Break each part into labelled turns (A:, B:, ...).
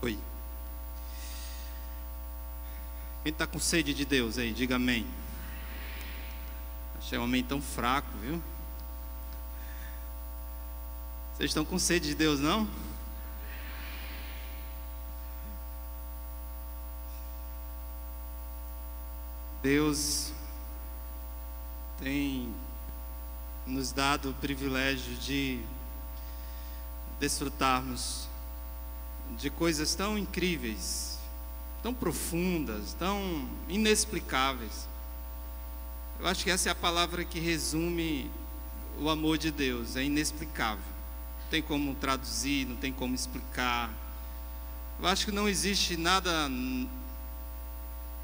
A: Oi. Quem está com sede de Deus aí, diga amém. Achei um amém tão fraco, viu? Vocês estão com sede de Deus, não? Deus tem nos dado o privilégio de desfrutarmos de coisas tão incríveis, tão profundas, tão inexplicáveis. Eu acho que essa é a palavra que resume o amor de Deus, é inexplicável. Não tem como traduzir, não tem como explicar. Eu acho que não existe nada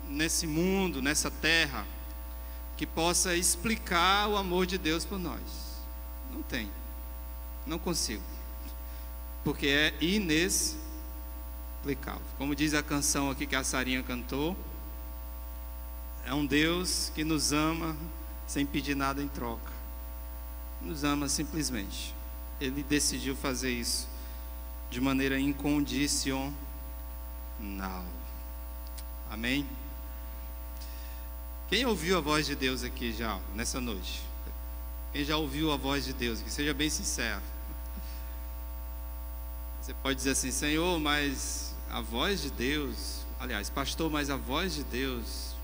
A: nesse mundo, nessa terra, que possa explicar o amor de Deus por nós. Não tem, não consigo, porque é inexplicável. Como diz a canção aqui que a Sarinha cantou, é um Deus que nos ama sem pedir nada em troca, nos ama simplesmente. Ele decidiu fazer isso de maneira incondicional. Amém? Quem ouviu a voz de Deus aqui já, nessa noite? Quem já ouviu a voz de Deus? Que seja bem sincero. Você pode dizer assim: Senhor, mas a voz de Deus, aliás, pastor, mas a voz de Deus,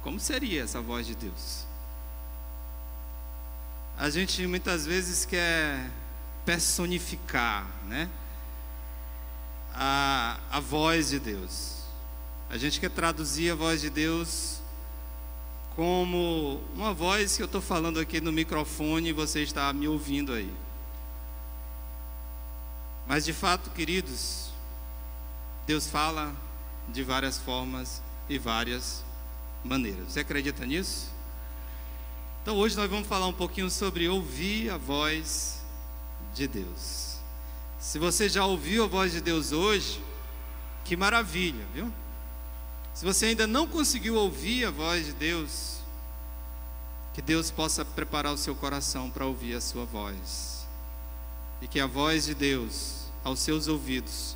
A: como seria essa voz de Deus? A gente muitas vezes quer personificar, né, a voz de Deus. A gente quer traduzir a voz de Deus como uma voz que eu estou falando aqui no microfone e você está me ouvindo aí. Mas de fato, queridos, Deus fala de várias formas e várias maneiras. Você acredita nisso? Então hoje nós vamos falar um pouquinho sobre ouvir a voz de Deus. Se você já ouviu a voz de Deus hoje, que maravilha, viu? Se você ainda não conseguiu ouvir a voz de Deus, que Deus possa preparar o seu coração para ouvir a sua voz, e que a voz de Deus aos seus ouvidos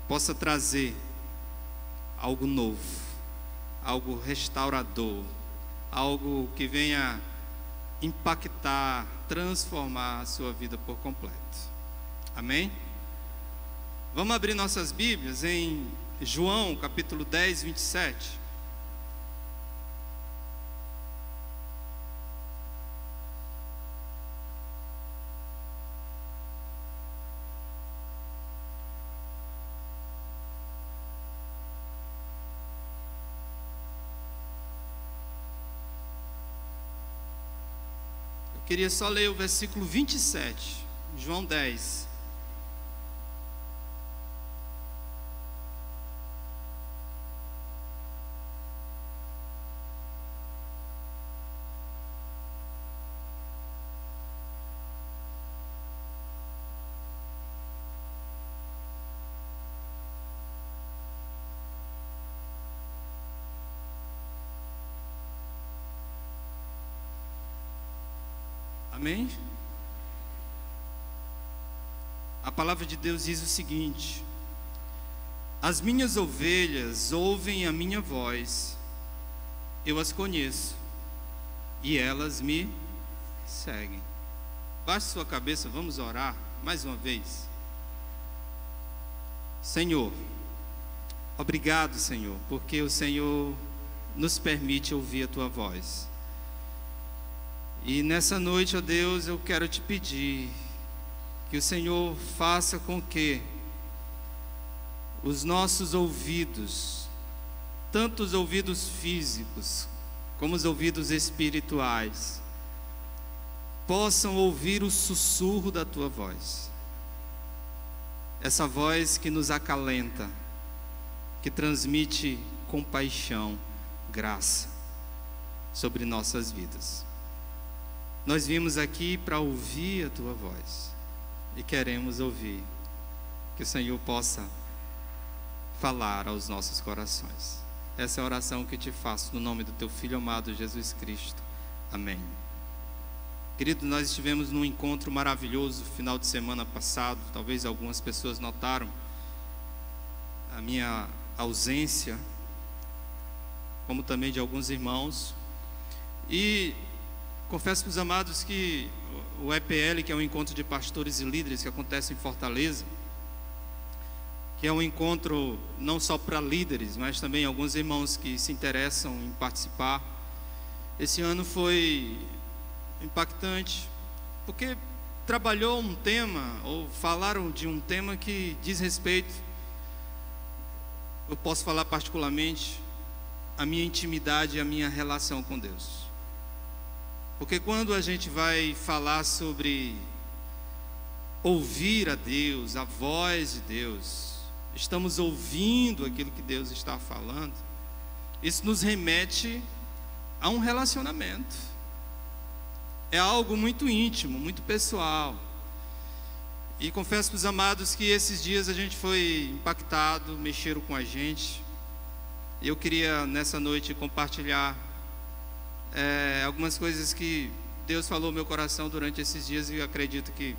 A: possa trazer algo novo, algo restaurador, algo que venha impactar, transformar a sua vida por completo. Amém? Vamos abrir nossas Bíblias em João capítulo 10, 27. Eu queria só ler o versículo 27, João 10. Amém? A palavra de Deus diz o seguinte: as minhas ovelhas ouvem a minha voz, eu as conheço, e elas me seguem. Baixe sua cabeça, vamos orar mais uma vez. Senhor, obrigado, Senhor, porque o Senhor nos permite ouvir a tua voz. E nessa noite, ó Deus, eu quero te pedir que o Senhor faça com que os nossos ouvidos, tanto os ouvidos físicos como os ouvidos espirituais, possam ouvir o sussurro da tua voz. Essa voz que nos acalenta, que transmite compaixão, graça sobre nossas vidas. Nós vimos aqui para ouvir a tua voz e queremos ouvir. Que o Senhor possa falar aos nossos corações. Essa é a oração que te faço no nome do teu Filho amado Jesus Cristo. Amém. Querido, nós estivemos num encontro maravilhoso no final de semana passado. Talvez algumas pessoas notaram. a minha ausência, como também de alguns irmãos. E confesso para os amados que o EPL, que é um encontro de pastores e líderes que acontece em Fortaleza, que é um encontro não só para líderes, mas também alguns irmãos que se interessam em participar. Esse ano foi impactante, porque trabalhou um tema, ou falaram de um tema que diz respeito, eu posso falar particularmente, a minha intimidade e a minha relação com Deus. Porque quando a gente vai falar sobre ouvir a Deus, a voz de Deus, estamos ouvindo aquilo que Deus está falando, isso nos remete a um relacionamento. É algo muito íntimo, muito pessoal. E confesso para os amados que esses dias a gente foi impactado, mexeram com a gente. Eu queria nessa noite compartilhar algumas coisas que Deus falou no meu coração durante esses dias, e eu acredito que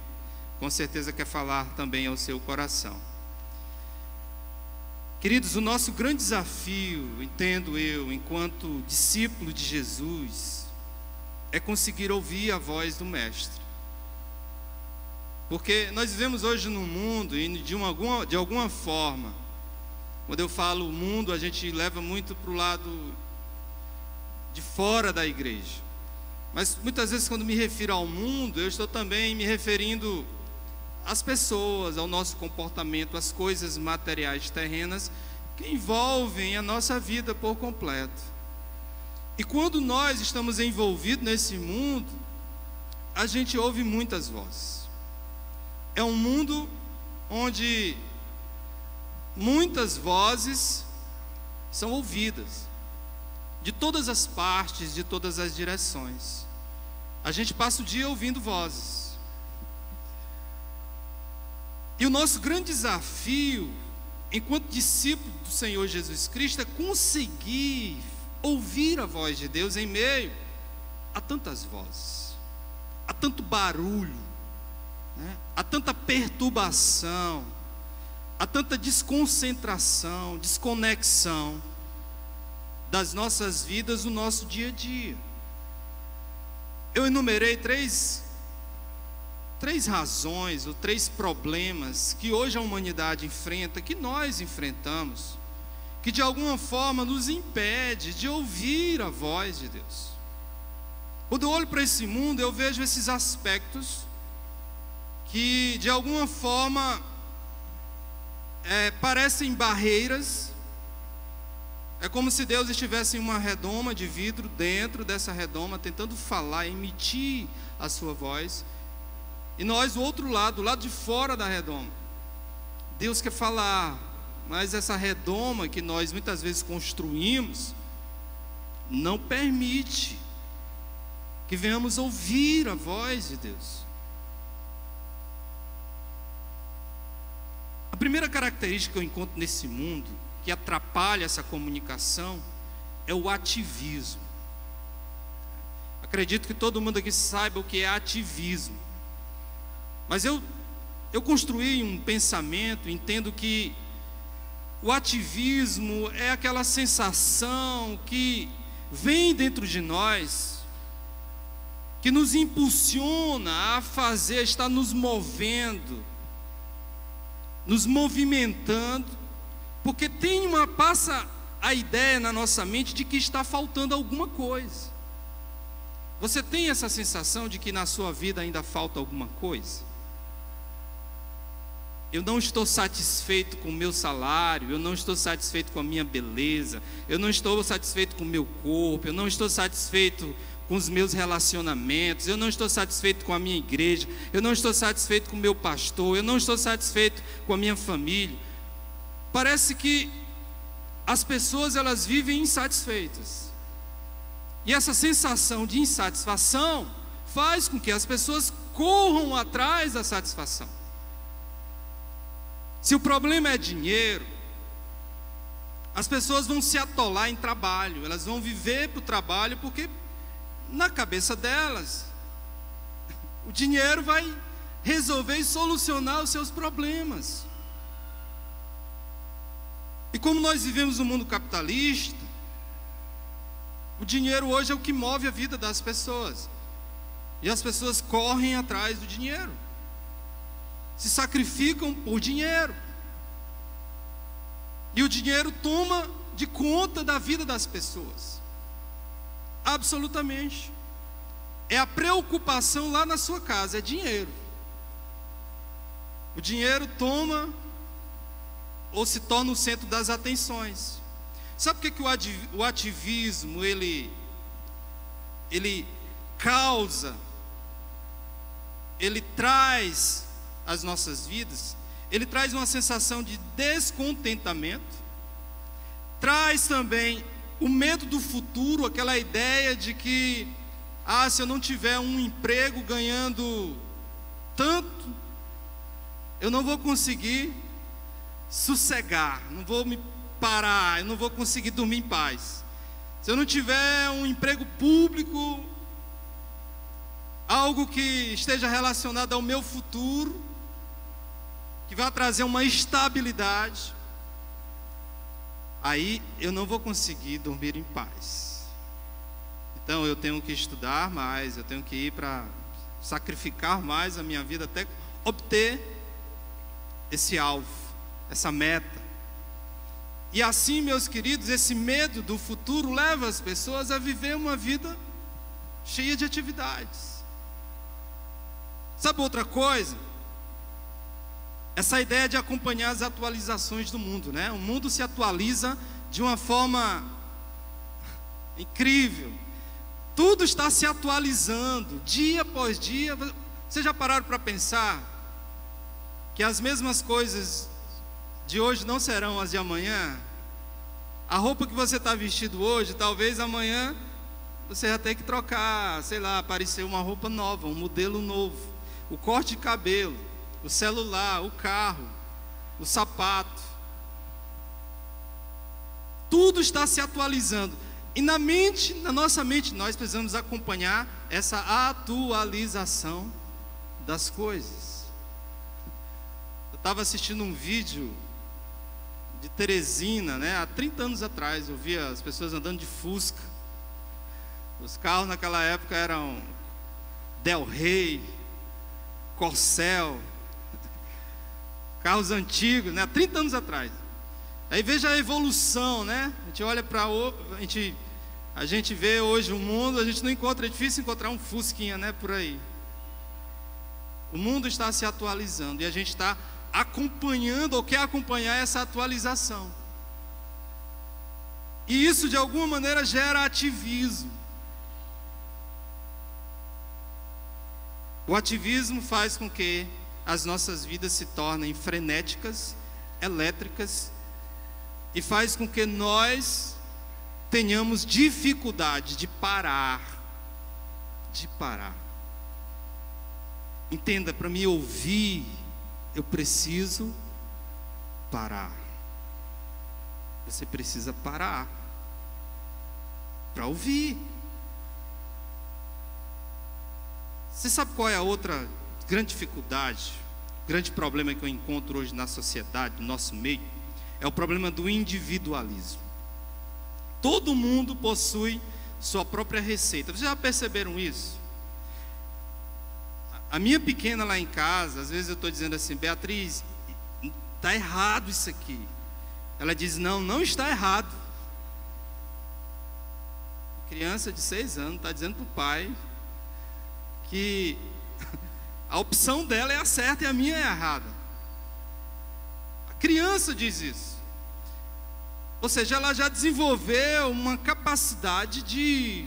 A: com certeza quer falar também ao seu coração. Queridos, o nosso grande desafio, entendo eu, enquanto discípulo de Jesus, é conseguir ouvir a voz do Mestre. Porque nós vivemos hoje num mundo, e de alguma forma, quando eu falo mundo, a gente leva muito para o lado de fora da igreja. Mas muitas vezes quando me refiro ao mundo, eu estou também me referindo às pessoas, ao nosso comportamento, às coisas materiais terrenas que envolvem a nossa vida por completo. E quando nós estamos envolvidos nesse mundo, a gente ouve muitas vozes. É um mundo onde muitas vozes são ouvidas, de todas as partes, de todas as direções. A gente passa o dia ouvindo vozes. E o nosso grande desafio, enquanto discípulo do Senhor Jesus Cristo, é conseguir ouvir a voz de Deus em meio a tantas vozes, a tanto barulho, né? A tanta perturbação, a tanta desconcentração, desconexão das nossas vidas, do nosso dia a dia. Eu enumerei três razões, ou três problemas que hoje a humanidade enfrenta, que nós enfrentamos, que de alguma forma nos impede de ouvir a voz de Deus. Quando eu olho para esse mundo, eu vejo esses aspectos que de alguma forma parecem barreiras. É como se Deus estivesse em uma redoma de vidro, dentro dessa redoma, tentando falar, emitir a sua voz, e nós do outro lado, do lado de fora da redoma. Deus quer falar, mas essa redoma que nós muitas vezes construímos não permite que venhamos ouvir a voz de Deus. A primeira característica que eu encontro nesse mundo que atrapalha essa comunicação é o ativismo. Acredito que todo mundo aqui saiba o que é ativismo. Mas eu construí um pensamento, entendo que o ativismo é aquela sensação que vem dentro de nós, que nos impulsiona a fazer, está nos movendo, nos movimentando, porque passa a ideia na nossa mente de que está faltando alguma coisa. Você tem essa sensação de que na sua vida ainda falta alguma coisa? Eu não estou satisfeito com o meu salário, eu não estou satisfeito com a minha beleza, eu não estou satisfeito com o meu corpo, eu não estou satisfeito com os meus relacionamentos, eu não estou satisfeito com a minha igreja, eu não estou satisfeito com o meu pastor, eu não estou satisfeito com a minha família. Parece que as pessoas, elas vivem insatisfeitas, e essa sensação de insatisfação faz com que as pessoas corram atrás da satisfação. Se o problema é dinheiro, as pessoas vão se atolar em trabalho, elas vão viver para o trabalho, porque na cabeça delas o dinheiro vai resolver e solucionar os seus problemas. E como nós vivemos no mundo capitalista, o dinheiro hoje é o que move a vida das pessoas. E as pessoas correm atrás do dinheiro, se sacrificam por dinheiro. E o dinheiro toma de conta da vida das pessoas. Absolutamente. É a preocupação lá na sua casa, é dinheiro. O dinheiro toma ou se torna o centro das atenções. Sabe por que o ativismo ele causa, ele traz às nossas vidas, ele traz uma sensação de descontentamento, traz também o medo do futuro, aquela ideia de que, se eu não tiver um emprego ganhando tanto, eu não vou conseguir sossegar, não vou me parar, eu não vou conseguir dormir em paz. Se eu não tiver um emprego público, algo que esteja relacionado ao meu futuro, que vai trazer uma estabilidade, aí eu não vou conseguir dormir em paz. Então eu tenho que estudar mais, eu tenho que ir para sacrificar mais a minha vida até obter esse alvo, essa meta. E assim, meus queridos, esse medo do futuro leva as pessoas a viver uma vida cheia de atividades. Sabe outra coisa? Essa ideia de acompanhar as atualizações do mundo, né? O mundo se atualiza de uma forma incrível. Tudo está se atualizando, dia após dia. Vocês já pararam para pensar que as mesmas coisas de hoje não serão as de amanhã? A roupa que você está vestido hoje, talvez amanhã você já tenha que trocar, sei lá, aparecer uma roupa nova, um modelo novo. O corte de cabelo, o celular, o carro, o sapato. Tudo está se atualizando. E na nossa mente, nós precisamos acompanhar essa atualização das coisas. Eu estava assistindo um vídeo de Teresina, né? Há 30 anos atrás, eu via as pessoas andando de Fusca. Os carros naquela época eram Del Rey, Corcel, carros antigos, né? Há 30 anos atrás. Aí veja a evolução, né? A gente olha para a gente vê hoje o mundo, a gente não encontra, é difícil encontrar um Fusquinha, né? Por aí. O mundo está se atualizando e a gente está acompanhando ou quer acompanhar essa atualização. E isso de alguma maneira gera ativismo. O ativismo faz com que as nossas vidas se tornem frenéticas, elétricas, e faz com que nós tenhamos dificuldade de parar. Entenda, para me ouvir, eu preciso parar. Você precisa parar para ouvir. Você sabe qual é a outra grande dificuldade, grande problema que eu encontro hoje na sociedade, no nosso meio? É o problema do individualismo. Todo mundo possui sua própria receita. Vocês já perceberam isso? A minha pequena lá em casa, às vezes eu estou dizendo assim: Beatriz, está errado isso aqui. Ela diz: não está errado. Criança de 6 anos está dizendo para o pai que a opção dela é a certa e a minha é a errada. A criança diz isso. Ou seja, ela já desenvolveu uma capacidade de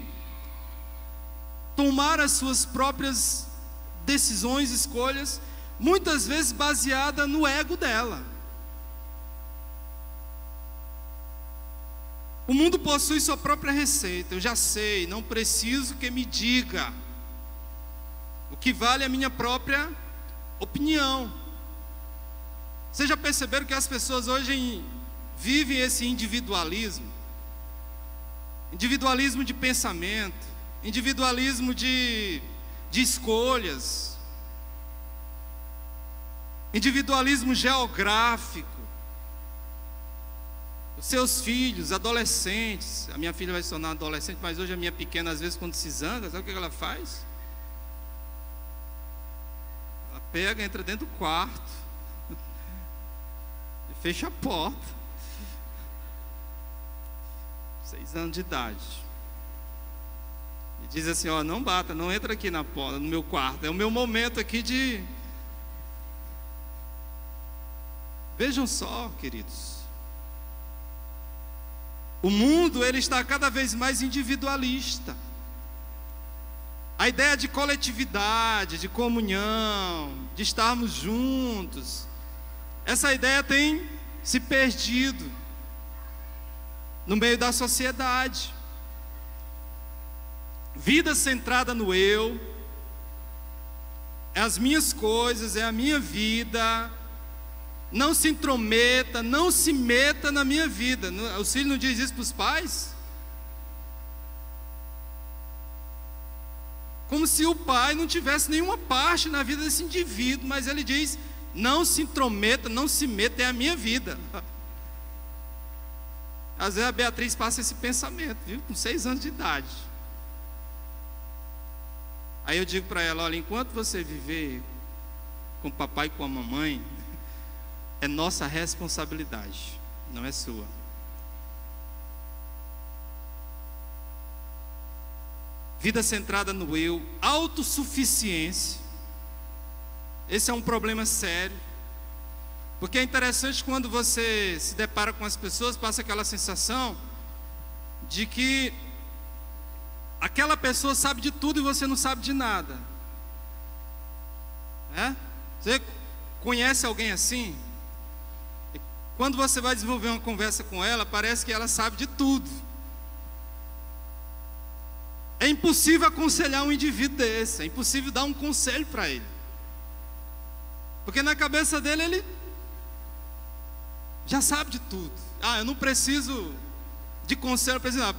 A: tomar as suas próprias decisões, escolhas, muitas vezes baseada no ego dela. O mundo possui sua própria receita. Eu já sei, não preciso que me diga. O que vale é a minha própria opinião. Vocês já perceberam que as pessoas hoje vivem esse individualismo? Individualismo de pensamento, individualismo de escolhas, individualismo geográfico. os seus filhos, adolescentes. A minha filha vai se tornar adolescente, mas hoje a minha pequena, às vezes, quando se zanga, sabe o que ela faz? Ela pega, entra dentro do quarto e fecha a porta. 6 anos de idade. E diz assim: ó, não bata, não entra aqui na porta, no meu quarto. É o meu momento aqui de... Vejam só, queridos. O mundo, ele está cada vez mais individualista. A ideia de coletividade, de comunhão, de estarmos juntos, essa ideia tem se perdido no meio da sociedade. Vida centrada no eu, é as minhas coisas, é a minha vida. Não se intrometa, não se meta na minha vida. Os filhos não dizem isso para os pais? Como se o pai não tivesse nenhuma parte na vida desse indivíduo, mas ele diz: não se intrometa, não se meta, é a minha vida. Às vezes a Beatriz passa esse pensamento, viu? Com 6 anos de idade. Aí eu digo para ela: olha, enquanto você viver com o papai e com a mamãe, é nossa responsabilidade, não é sua. Vida centrada no eu, autossuficiência. Esse é um problema sério. Porque é interessante quando você se depara com as pessoas, passa aquela sensação de que aquela pessoa sabe de tudo e você não sabe de nada. Você conhece alguém assim? Quando você vai desenvolver uma conversa com ela, parece que ela sabe de tudo. É impossível aconselhar um indivíduo desse, é impossível dar um conselho para ele. Porque na cabeça dele, ele já sabe de tudo. Eu não preciso de conselho, eu preciso de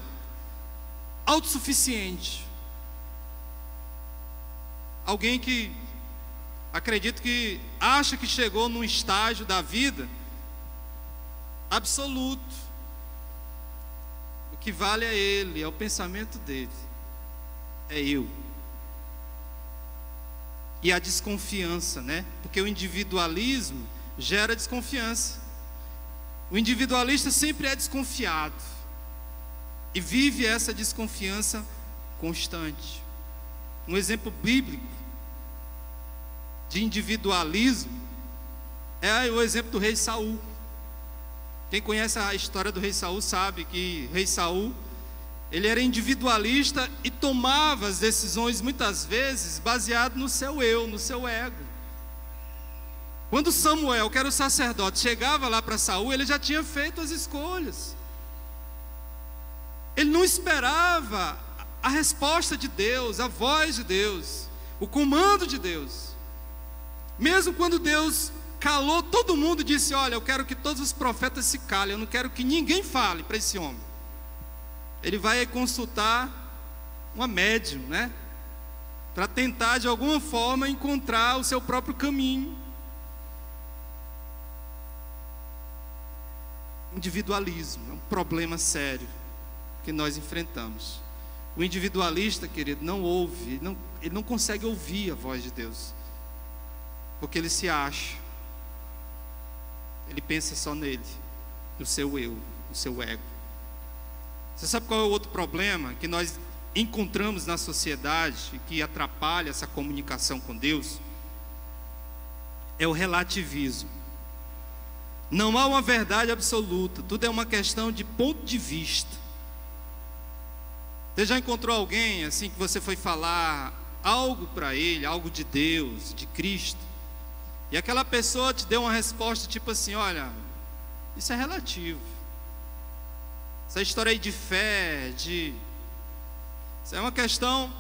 A: autossuficiente. Alguém que acredito que acha que chegou num estágio da vida absoluto. O que vale é ele, é o pensamento dele, é eu. E a desconfiança, né? Porque o individualismo gera desconfiança. O individualista sempre é desconfiado e vive essa desconfiança constante. Um exemplo bíblico de individualismo é o exemplo do rei Saul. Quem conhece a história do rei Saul sabe que o rei Saul, ele era individualista e tomava as decisões muitas vezes baseado no seu eu, no seu ego. Quando Samuel, que era o sacerdote, chegava lá para Saul, ele já tinha feito as escolhas. Ele não esperava a resposta de Deus, a voz de Deus, o comando de Deus. Mesmo quando Deus calou todo mundo e disse: olha, eu quero que todos os profetas se calem, eu não quero que ninguém fale para esse homem. Ele vai consultar uma médium, né? Para tentar de alguma forma encontrar o seu próprio caminho. Individualismo é um problema sério que nós enfrentamos. O individualista, querido, não ouve, ele não consegue ouvir a voz de Deus, porque ele se acha, ele pensa só nele, no seu eu, no seu ego. Você sabe qual é o outro problema que nós encontramos na sociedade e que atrapalha essa comunicação com Deus? É o relativismo. Não há uma verdade absoluta, tudo é uma questão de ponto de vista. Você já encontrou alguém assim que você foi falar algo para ele, algo de Deus, de Cristo, e aquela pessoa te deu uma resposta tipo assim: olha, isso é relativo. Essa história aí de fé, isso é uma questão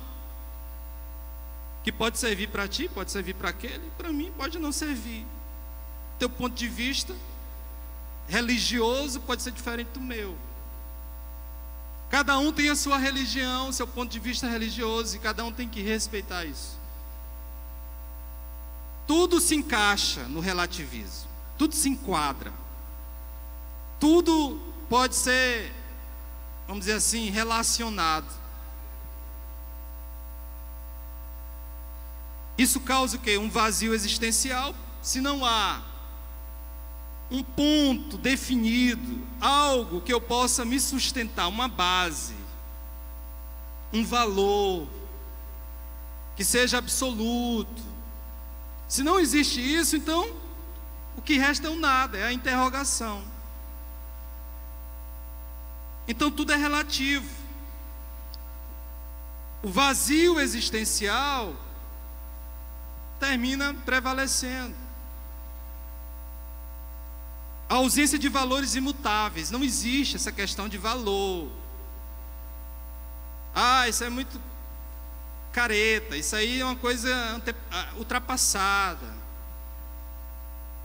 A: que pode servir para ti, pode servir para aquele, para mim pode não servir. Teu ponto de vista religioso pode ser diferente do meu. Cada um tem a sua religião, seu ponto de vista religioso, e cada um tem que respeitar isso. Tudo se encaixa no relativismo, tudo se enquadra, tudo pode ser, vamos dizer assim, relacionado. Isso causa o quê? Um vazio existencial. Se não há um ponto definido, algo que eu possa me sustentar, uma base, um valor que seja absoluto. Se não existe isso, então o que resta é um nada, é a interrogação. Então tudo é relativo. O vazio existencial termina prevalecendo. A ausência de valores imutáveis. Não existe essa questão de valor. Isso é muito careta, isso aí é uma coisa ultrapassada.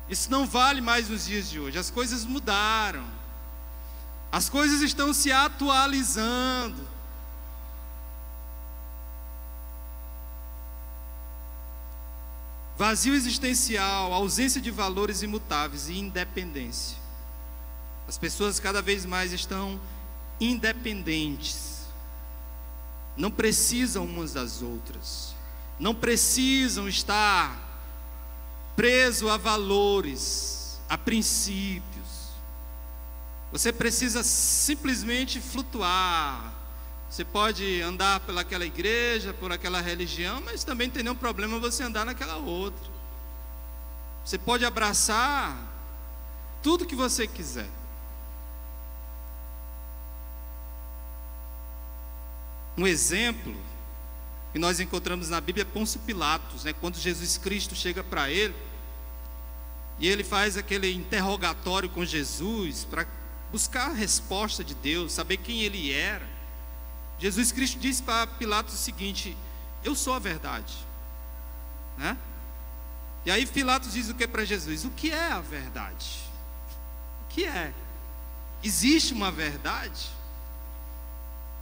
A: Isso não vale mais nos dias de hoje. As coisas mudaram. As coisas estão se atualizando. Vazio existencial, ausência de valores imutáveis e independência. As pessoas cada vez mais estão independentes. Não precisam umas das outras. Não precisam estar presos a valores, a princípios. Você precisa simplesmente flutuar. Você pode andar pelaquela igreja, por aquela religião, mas também não tem nenhum problema você andar naquela outra. Você pode abraçar tudo que você quiser. Um exemplo que nós encontramos na Bíblia é Pôncio Pilatos, né? Quando Jesus Cristo chega para ele, e ele faz aquele interrogatório com Jesus, para buscar a resposta de Deus, saber quem ele era. Jesus Cristo disse para Pilatos o seguinte: eu sou a verdade, né? E aí Pilatos diz o que para Jesus? O que é a verdade? O que é? Existe uma verdade?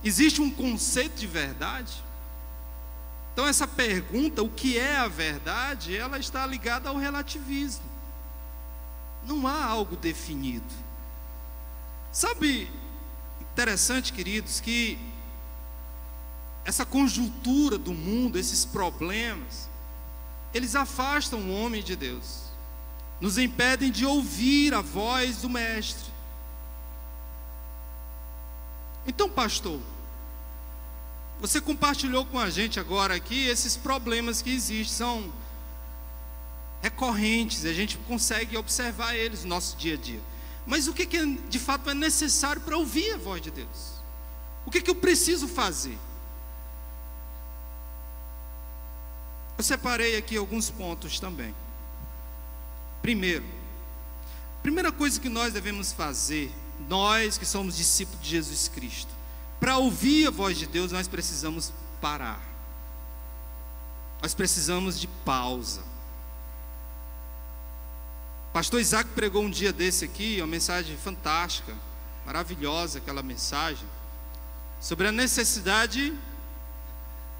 A: Existe um conceito de verdade? Então essa pergunta, o que é a verdade, ela está ligada ao relativismo. Não há algo definido. Sabe, interessante, queridos, que essa conjuntura do mundo, esses problemas, eles afastam o homem de Deus, nos impedem de ouvir a voz do Mestre. Então, pastor, você compartilhou com a gente agora aqui esses problemas que existem, são recorrentes, a gente consegue observar eles no nosso dia a dia. Mas o que de fato é necessário para ouvir a voz de Deus? O que eu preciso fazer? Eu separei aqui alguns pontos também. Primeira coisa que nós devemos fazer, nós que somos discípulos de Jesus Cristo, para ouvir a voz de Deus, nós precisamos parar. Nós precisamos de pausa. O pastor Isaac pregou um dia desse aqui, uma mensagem fantástica, maravilhosa aquela mensagem, sobre a necessidade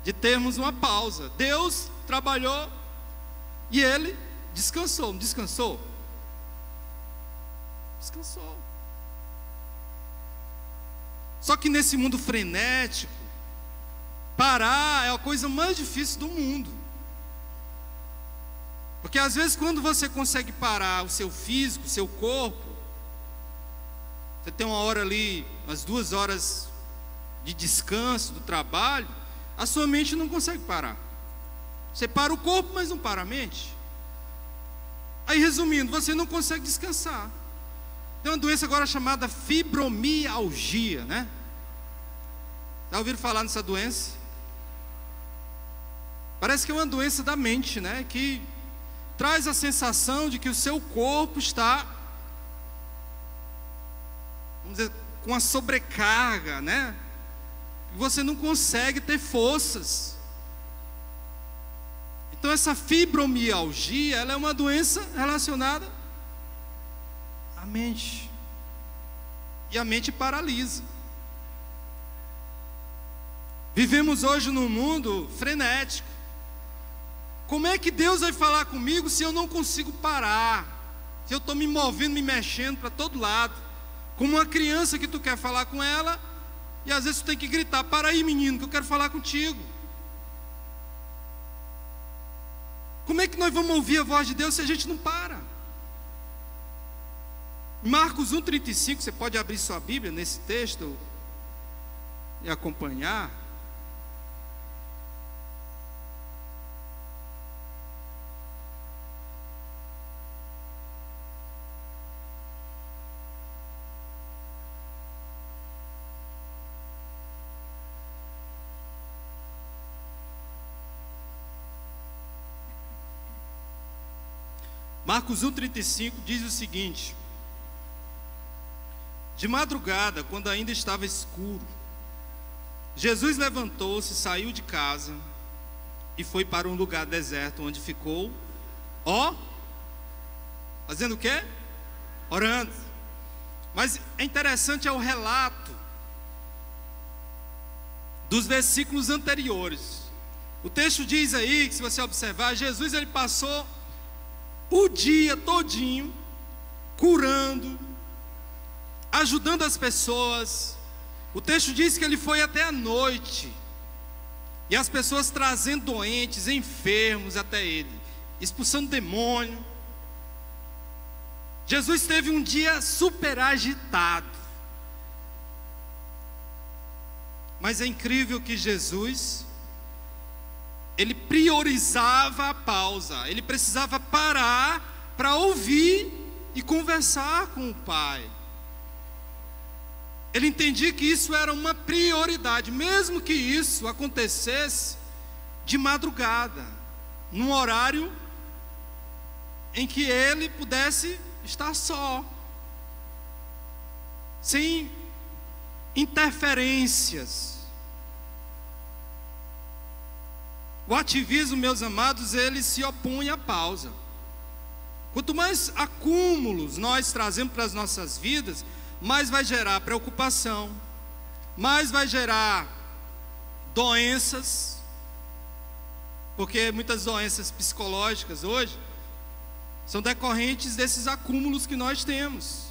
A: de termos uma pausa. Deus trabalhou e Ele descansou. Não descansou? Descansou. Só que nesse mundo frenético, parar é a coisa mais difícil do mundo. Porque às vezes quando você consegue parar o seu físico, o seu corpo, você tem uma hora ali, umas 2 horas de descanso do trabalho, a sua mente não consegue parar. Você para o corpo, mas não para a mente. Aí resumindo, você não consegue descansar. Tem uma doença agora chamada fibromialgia, né? Já ouviram falar nessa doença? Parece que é uma doença da mente, né? Que traz a sensação de que o seu corpo está, vamos dizer, com uma sobrecarga, né? Você não consegue ter forças. Então essa fibromialgia, ela é uma doença relacionada à mente. E a mente paralisa. Vivemos hoje num mundo frenético. Como é que Deus vai falar comigo se eu não consigo parar? Se eu estou me movendo, me mexendo para todo lado? Como uma criança que tu quer falar com ela, e às vezes tu tem que gritar: para aí, menino, que eu quero falar contigo. Como é que nós vamos ouvir a voz de Deus se a gente não para? Marcos 1,35, você pode abrir sua Bíblia nesse texto e acompanhar. Marcos 1,35 diz o seguinte: de madrugada, quando ainda estava escuro, Jesus levantou-se, saiu de casa e foi para um lugar deserto, onde ficou, fazendo o quê? Orando. Mas é interessante o relato dos versículos anteriores. O texto diz aí, que se você observar, Jesus ele passou o dia todinho curando, ajudando as pessoas. O texto diz que ele foi até a noite, e as pessoas trazendo doentes, enfermos até ele, expulsando demônio. Jesus teve um dia super agitado. Mas é incrível que Jesus, ele priorizava a pausa. Ele precisava parar para ouvir e conversar com o Pai. Ele entendia que isso era uma prioridade, mesmo que isso acontecesse de madrugada, num horário em que ele pudesse estar só, sem interferências. O ativismo, meus amados, ele se opõe à pausa. Quanto mais acúmulos nós trazemos para as nossas vidas, mais vai gerar preocupação, mais vai gerar doenças, porque muitas doenças psicológicas hoje são decorrentes desses acúmulos que nós temos,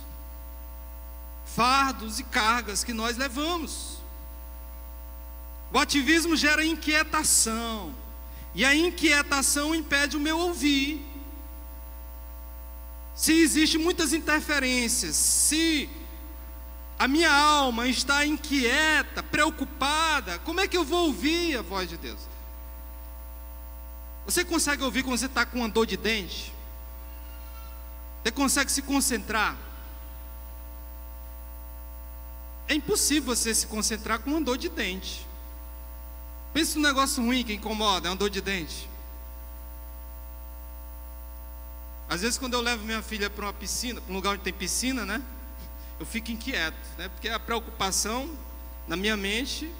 A: fardos e cargas que nós levamos. O ativismo gera inquietação, e a inquietação impede o meu ouvir. Se existem muitas interferências, se a minha alma está inquieta, preocupada, como é que eu vou ouvir a voz de Deus? Você consegue ouvir quando você está com uma dor de dente? Você consegue se concentrar? É impossível você se concentrar com uma dor de dente. Pensa num negócio ruim que incomoda, é uma dor de dente. Às vezes quando eu levo minha filha para uma piscina, para um lugar onde tem piscina, né? Eu fico inquieto, né? Porque a preocupação na minha mente,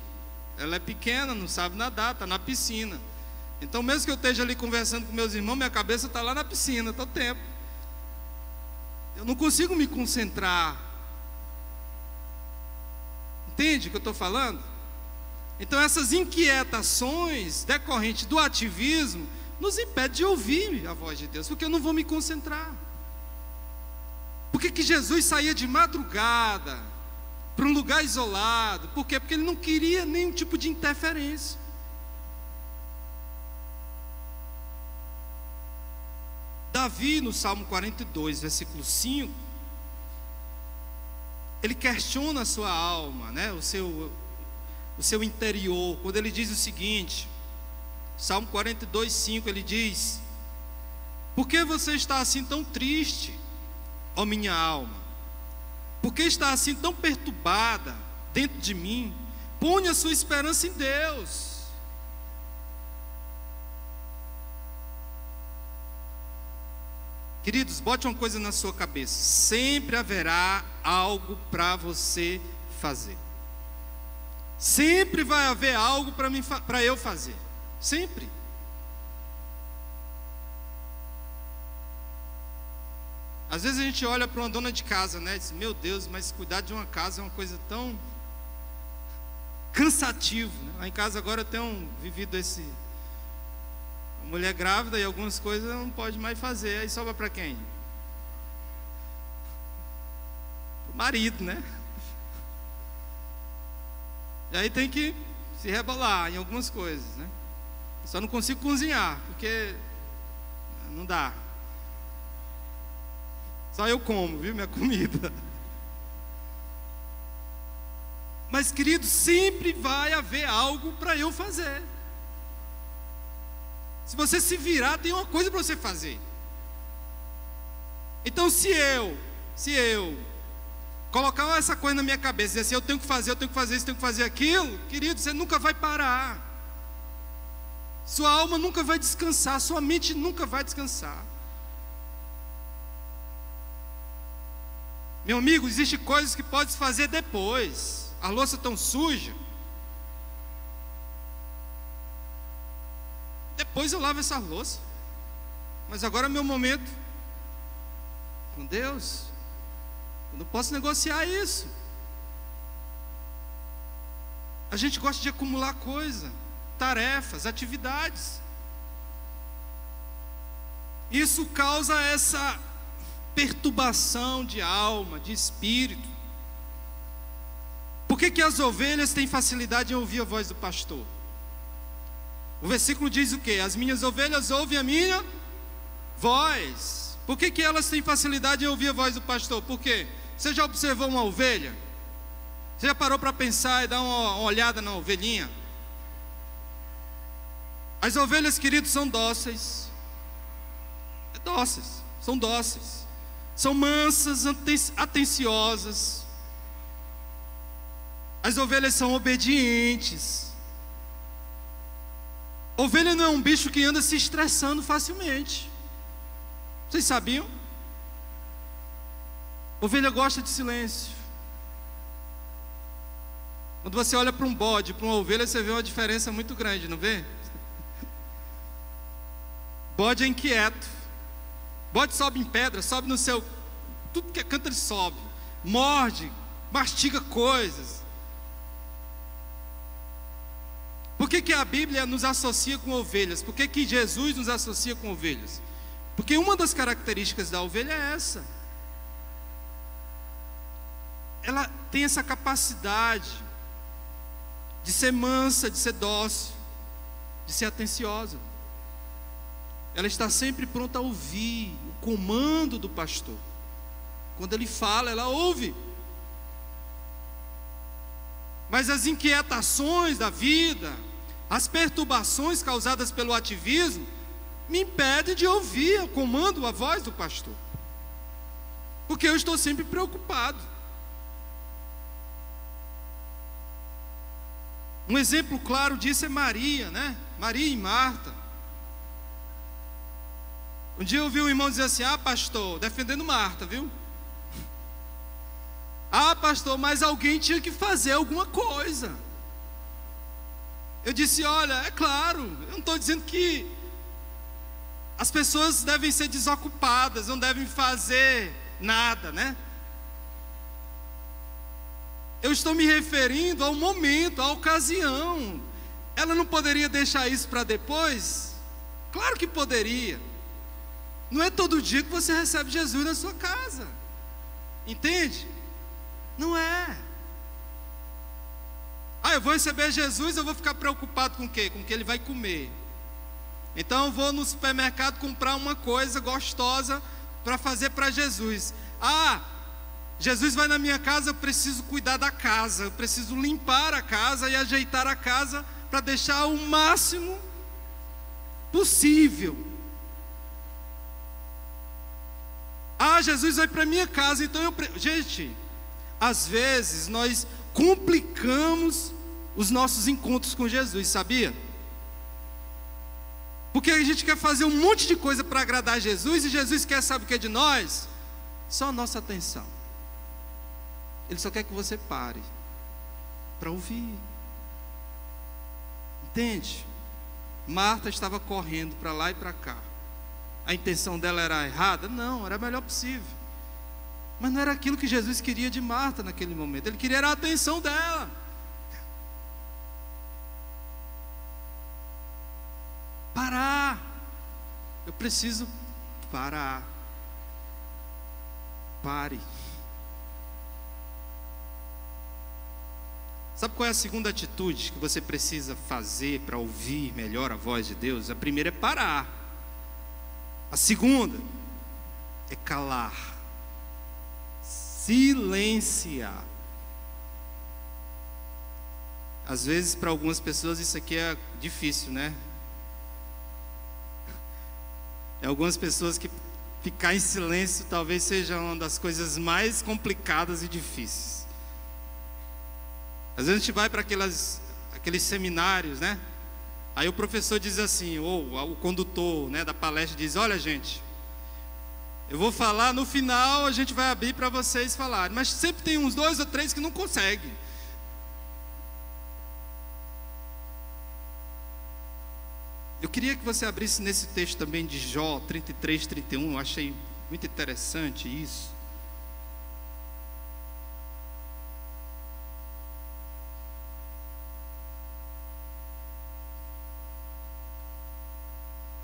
A: ela é pequena, não sabe nadar, está na piscina. Então mesmo que eu esteja ali conversando com meus irmãos, minha cabeça está lá na piscina todo tempo. Eu não consigo me concentrar. Entende o que eu estou falando? Então essas inquietações decorrentes do ativismo nos impedem de ouvir a voz de Deus, porque eu não vou me concentrar. Por que Jesus saía de madrugada para um lugar isolado? Por quê? Porque ele não queria nenhum tipo de interferência. Davi, no Salmo 42, versículo 5, ele questiona a sua alma, né? o seu interior, quando ele diz o seguinte, Salmo 42, 5, ele diz: por que você está assim tão triste, ó minha alma? Por que está assim tão perturbada dentro de mim? Ponha a sua esperança em Deus. Queridos, bote uma coisa na sua cabeça: sempre haverá algo para você fazer. Sempre vai haver algo para eu fazer. Sempre. Às vezes a gente olha para uma dona de casa, né, e diz: meu Deus, mas cuidar de uma casa é uma coisa tão cansativo, né? Lá em casa agora eu tenho vivido esse... A mulher grávida e algumas coisas não pode mais fazer. Aí sobra para quem? o marido, né? E aí tem que se rebolar em algumas coisas, né? Só não consigo cozinhar, porque não dá. Só eu como, viu, minha comida. Mas, querido, sempre vai haver algo para eu fazer. Se você se virar, tem uma coisa para você fazer. Então, se eu colocar essa coisa na minha cabeça, dizer assim, eu tenho que fazer isso, tenho que fazer aquilo, querido, você nunca vai parar. Sua alma nunca vai descansar, sua mente nunca vai descansar. Meu amigo, existem coisas que pode fazer depois. A louça tão suja. Depois eu lavo essa louça. Mas agora é meu momento com Deus. Eu não posso negociar isso. A gente gosta de acumular coisa, tarefas, atividades. Isso causa essa perturbação de alma, de espírito. Por que as ovelhas têm facilidade em ouvir a voz do pastor? O versículo diz o quê? As minhas ovelhas ouvem a minha voz. Por que elas têm facilidade em ouvir a voz do pastor? Por quê? Você já observou uma ovelha? Você já parou para pensar e dar uma olhada na ovelhinha? As ovelhas, queridos, são dóceis. São dóceis. São mansas, atenciosas. As ovelhas são obedientes. Ovelha não é um bicho que anda se estressando facilmente. Vocês sabiam? Ovelha gosta de silêncio. Quando você olha para um bode, para uma ovelha, você vê uma diferença muito grande, não vê? Bode é inquieto. Bode sobe em pedra, sobe no seu... Tudo que é canto ele sobe. Morde, mastiga coisas. Por que a Bíblia nos associa com ovelhas? Por que Jesus nos associa com ovelhas? Porque uma das características da ovelha é essa. Ela tem essa capacidade de ser mansa, de ser dócil, de ser atenciosa. Ela está sempre pronta a ouvir o comando do pastor. Quando ele fala, ela ouve. Mas as inquietações da vida, as perturbações causadas pelo ativismo, me impedem de ouvir o comando, a voz do pastor. Porque eu estou sempre preocupado. Um exemplo claro disso é Maria, né? Maria e Marta. Um dia eu ouvi um irmão dizer assim: ah, pastor, defendendo Marta, viu? Ah, pastor, mas alguém tinha que fazer alguma coisa. Eu disse: olha, é claro, eu não estou dizendo que as pessoas devem ser desocupadas, não devem fazer nada, né? Eu estou me referindo ao momento, à ocasião. Ela não poderia deixar isso para depois? Claro que poderia. Não é todo dia que você recebe Jesus na sua casa. Entende? Não é. Ah, eu vou receber Jesus, eu vou ficar preocupado com o quê? Com o que ele vai comer. Então eu vou no supermercado comprar uma coisa gostosa para fazer para Jesus. Ah, Jesus vai na minha casa, eu preciso cuidar da casa, eu preciso limpar a casa e ajeitar a casa para deixar o máximo possível. Ah, Jesus vai para minha casa, então Gente, às vezes nós complicamos os nossos encontros com Jesus, sabia? Porque a gente quer fazer um monte de coisa para agradar Jesus, e Jesus quer, sabe o que é de nós? Só a nossa atenção. Ele só quer que você pare para ouvir. Entende? Marta estava correndo para lá e para cá. A intenção dela era errada? Não, era a melhor possível. Mas não era aquilo que Jesus queria de Marta naquele momento. Ele queria a atenção dela. Parar. Eu preciso parar. Pare. Sabe qual é a segunda atitude que você precisa fazer para ouvir melhor a voz de Deus? A primeira é parar. A segunda é calar. Silenciar. Às vezes, para algumas pessoas, isso aqui é difícil, né? É algumas pessoas que ficar em silêncio talvez seja uma das coisas mais complicadas e difíceis. Às vezes a gente vai para aqueles seminários, né? Aí o professor diz assim, ou o condutor, né, da palestra diz: olha, gente, eu vou falar, no final a gente vai abrir para vocês falarem, mas sempre tem uns 2 ou 3 que não conseguem. Eu queria que você abrisse nesse texto também de Jó 33, 31, eu achei muito interessante isso.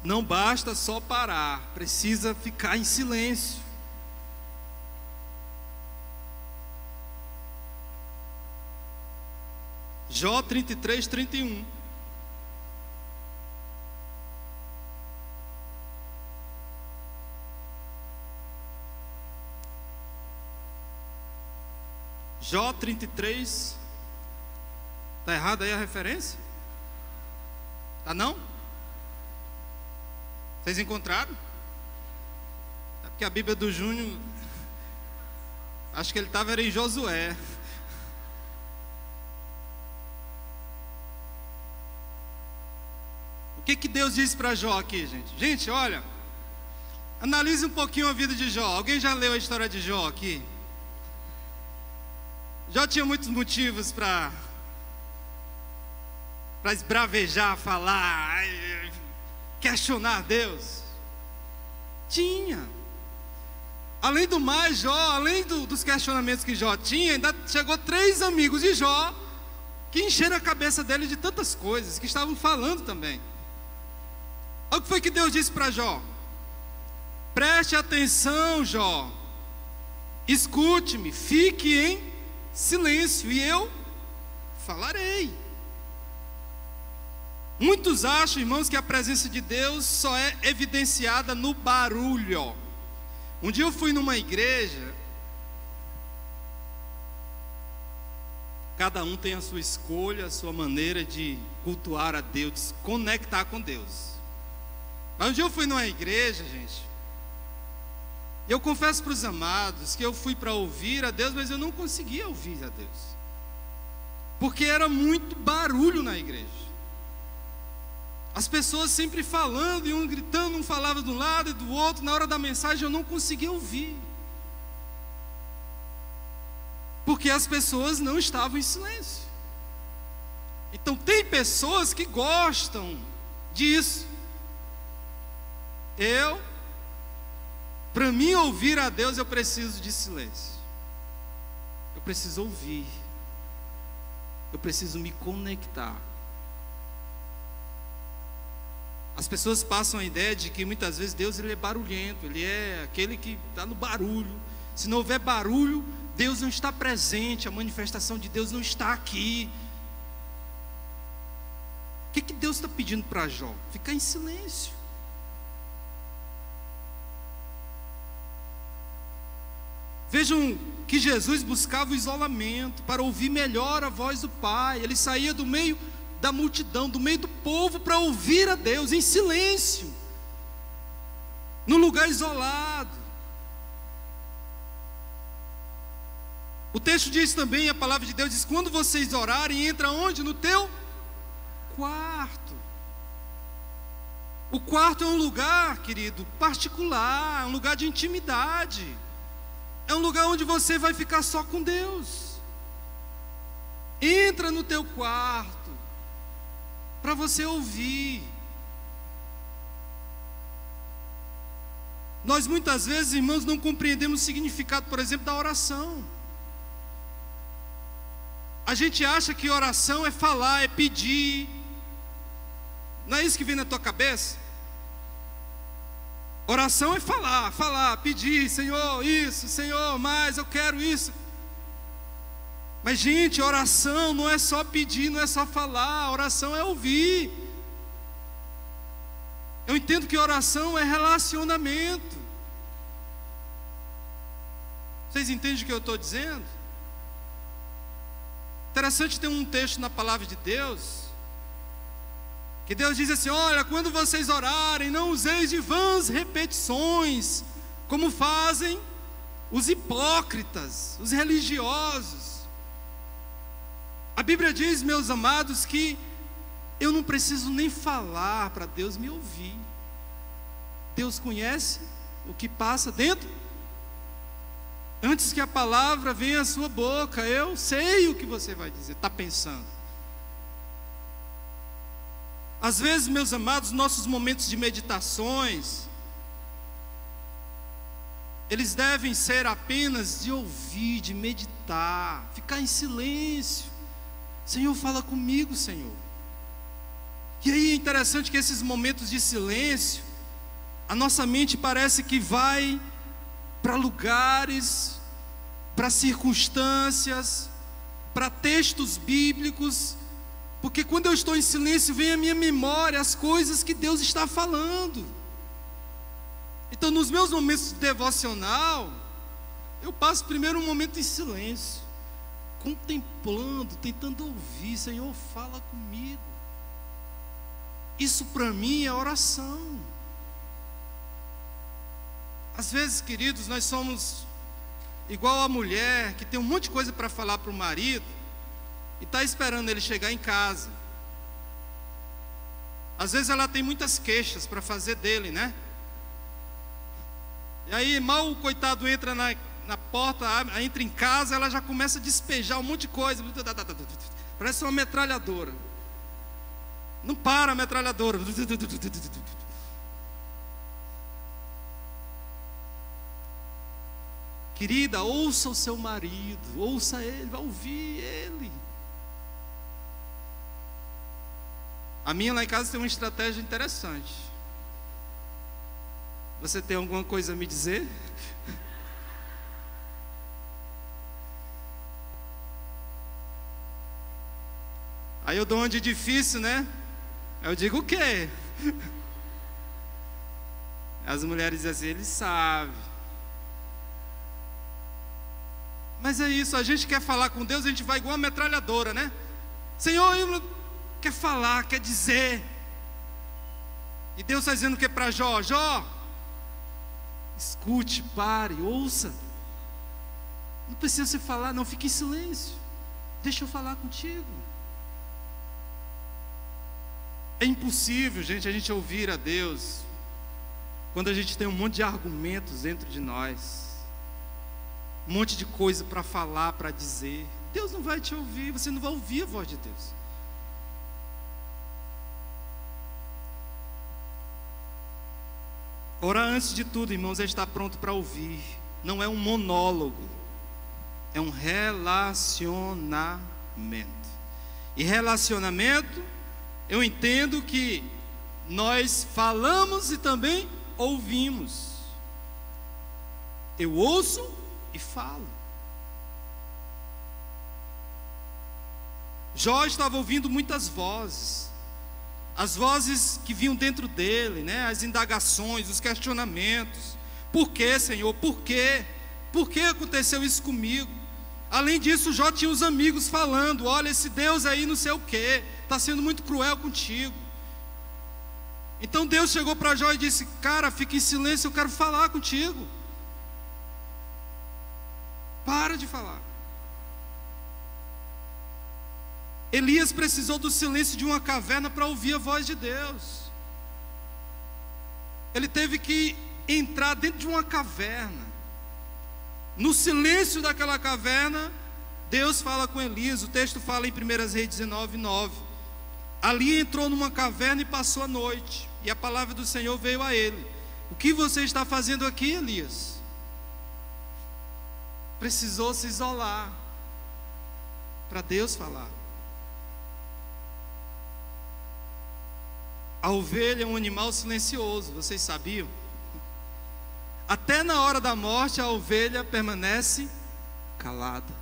A: Não basta só parar, precisa ficar em silêncio. Jó 33, 31. Jó 33. Está errada aí a referência? Tá não? Vocês encontraram? É porque a Bíblia do Júnior, acho que ele estava em Josué. O que Deus disse para Jó aqui, gente? Gente, olha, analise um pouquinho a vida de Jó. Alguém já leu a história de Jó aqui? Jó tinha muitos motivos para esbravejar, falar, questionar Deus. Tinha. Além do mais, Jó, além dos questionamentos que Jó tinha, ainda chegou 3 amigos de Jó que encheram a cabeça dele de tantas coisas, que estavam falando também. Olha o que foi que Deus disse para Jó: preste atenção, Jó, escute-me, fique em silêncio e eu falarei. Muitos acham, irmãos, que a presença de Deus só é evidenciada no barulho. Um dia eu fui numa igreja, cada um tem a sua escolha, a sua maneira de cultuar a Deus, de se conectar com Deus. Mas um dia eu fui numa igreja, gente, e eu confesso para os amados que eu fui para ouvir a Deus, mas eu não conseguia ouvir a Deus, porque era muito barulho na igreja. As pessoas sempre falando, e um gritando, um falava de um lado e do outro. Na hora da mensagem eu não conseguia ouvir, porque as pessoas não estavam em silêncio. Então tem pessoas que gostam disso. Para mim ouvir a Deus, eu preciso de silêncio. Eu preciso ouvir. Eu preciso me conectar. As pessoas passam a ideia de que muitas vezes Deus ele é barulhento, ele é aquele que está no barulho. Se não houver barulho, Deus não está presente, a manifestação de Deus não está aqui. O que Deus está pedindo para Jó? Ficar em silêncio. Vejam que Jesus buscava o isolamento para ouvir melhor a voz do Pai. Ele saía do meio da multidão, do meio do povo, para ouvir a Deus em silêncio, num lugar isolado. O texto diz também, a palavra de Deus diz: quando vocês orarem, entra onde? No teu quarto. O quarto é um lugar, querido, particular, é um lugar de intimidade. É um lugar onde você vai ficar só com Deus. Entra no teu quarto para você ouvir. Nós muitas vezes, irmãos, não compreendemos o significado, por exemplo, da oração. A gente acha que oração é falar, é pedir. Não é isso que vem na tua cabeça? Oração é falar, pedir: Senhor, isso, Senhor, mais, eu quero isso. Mas, gente, oração não é só pedir, não é só falar, oração é ouvir. Eu entendo que oração é relacionamento. Vocês entendem o que eu estou dizendo? Interessante, tem um texto na palavra de Deus, que Deus diz assim: olha, quando vocês orarem, não useis de vãs repetições, como fazem os hipócritas, os religiosos. A Bíblia diz, meus amados, que eu não preciso nem falar para Deus me ouvir. Deus conhece o que passa dentro. Antes que a palavra venha à sua boca, eu sei o que você vai dizer, está pensando. Às vezes, meus amados, nossos momentos de meditações, eles devem ser apenas de ouvir, de meditar, ficar em silêncio. Senhor, fala comigo, Senhor. E aí é interessante que esses momentos de silêncio, a nossa mente parece que vai para lugares, para circunstâncias, para textos bíblicos, porque quando eu estou em silêncio, vem à minha memória as coisas que Deus está falando. Então, nos meus momentos de devocional, eu passo primeiro um momento em silêncio, contemplando, tentando ouvir. Senhor, fala comigo. Isso para mim é oração. Às vezes, queridos, nós somos igual a mulher que tem um monte de coisa para falar para o marido e está esperando ele chegar em casa. Às vezes ela tem muitas queixas para fazer dele, né? E aí mal o coitado entra na porta, entra em casa, ela já começa a despejar um monte de coisa. Parece uma metralhadora. Não para a metralhadora. Querida, ouça o seu marido, ouça ele, vai ouvir ele. A minha lá em casa tem uma estratégia interessante. Você tem alguma coisa a me dizer? Aí eu dou uma de difícil, né? Aí eu digo o quê? As mulheres dizem assim, ele sabe. Mas é isso, a gente quer falar com Deus, a gente vai igual uma metralhadora, né? Senhor, eu quer falar, quer dizer. E Deus está dizendo o que para Jó? Jó, escute, pare, ouça. Não precisa você falar, não, fique em silêncio. Deixa eu falar contigo. É impossível, gente, a gente ouvir a Deus quando a gente tem um monte de argumentos dentro de nós, um monte de coisa para falar, para dizer. Deus não vai te ouvir, você não vai ouvir a voz de Deus. Orar antes de tudo, irmãos, é estar pronto para ouvir. Não é um monólogo, é um relacionamento. E relacionamento, eu entendo que nós falamos e também ouvimos. Eu ouço e falo. Jó estava ouvindo muitas vozes, as vozes que vinham dentro dele, né? As indagações, os questionamentos. Por que, Senhor? Por quê? Por que aconteceu isso comigo? Além disso, Jó tinha os amigos falando: olha, esse Deus aí não sei o que, está sendo muito cruel contigo. Então Deus chegou para Jó e disse: cara, fica em silêncio, eu quero falar contigo. Para de falar. Elias precisou do silêncio de uma caverna para ouvir a voz de Deus. Ele teve que entrar dentro de uma caverna. No silêncio daquela caverna, Deus fala com Elias. O texto fala em 1 Reis 19:9. Ali entrou numa caverna e passou a noite, e a palavra do Senhor veio a ele: o que você está fazendo aqui, Elias? Precisou se isolar para Deus falar. A ovelha é um animal silencioso, vocês sabiam? Até na hora da morte a ovelha permanece calada.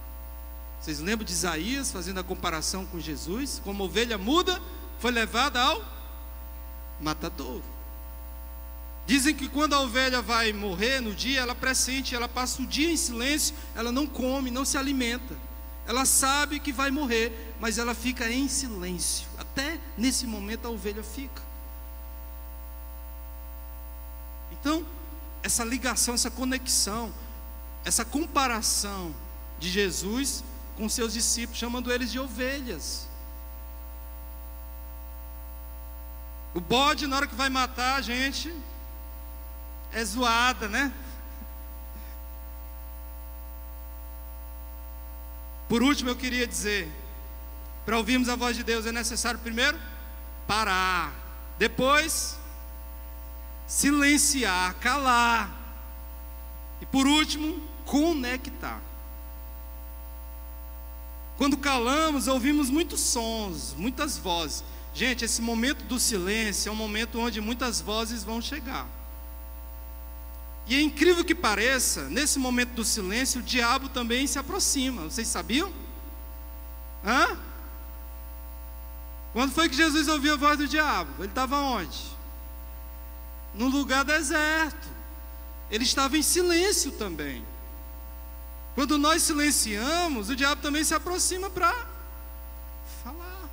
A: Vocês lembram de Isaías fazendo a comparação com Jesus? Como ovelha muda, foi levada ao matadouro. Dizem que quando a ovelha vai morrer no dia, ela pressente, ela passa o dia em silêncio, ela não come, não se alimenta. Ela sabe que vai morrer, mas ela fica em silêncio. Até nesse momento a ovelha fica. Então, essa ligação, essa conexão, essa comparação de Jesus com seus discípulos, chamando eles de ovelhas. O bode, na hora que vai matar a gente, é zoada, né? Por último, eu queria dizer, para ouvirmos a voz de Deus é necessário primeiro parar, depois silenciar, calar, e por último, conectar. Quando calamos, ouvimos muitos sons, muitas vozes. Gente, esse momento do silêncio é um momento onde muitas vozes vão chegar. E é incrível que pareça, nesse momento do silêncio, o diabo também se aproxima. Vocês sabiam? Quando foi que Jesus ouviu a voz do diabo? Ele estava onde? Num lugar deserto. Ele estava em silêncio também. Quando nós silenciamos, o diabo também se aproxima para falar.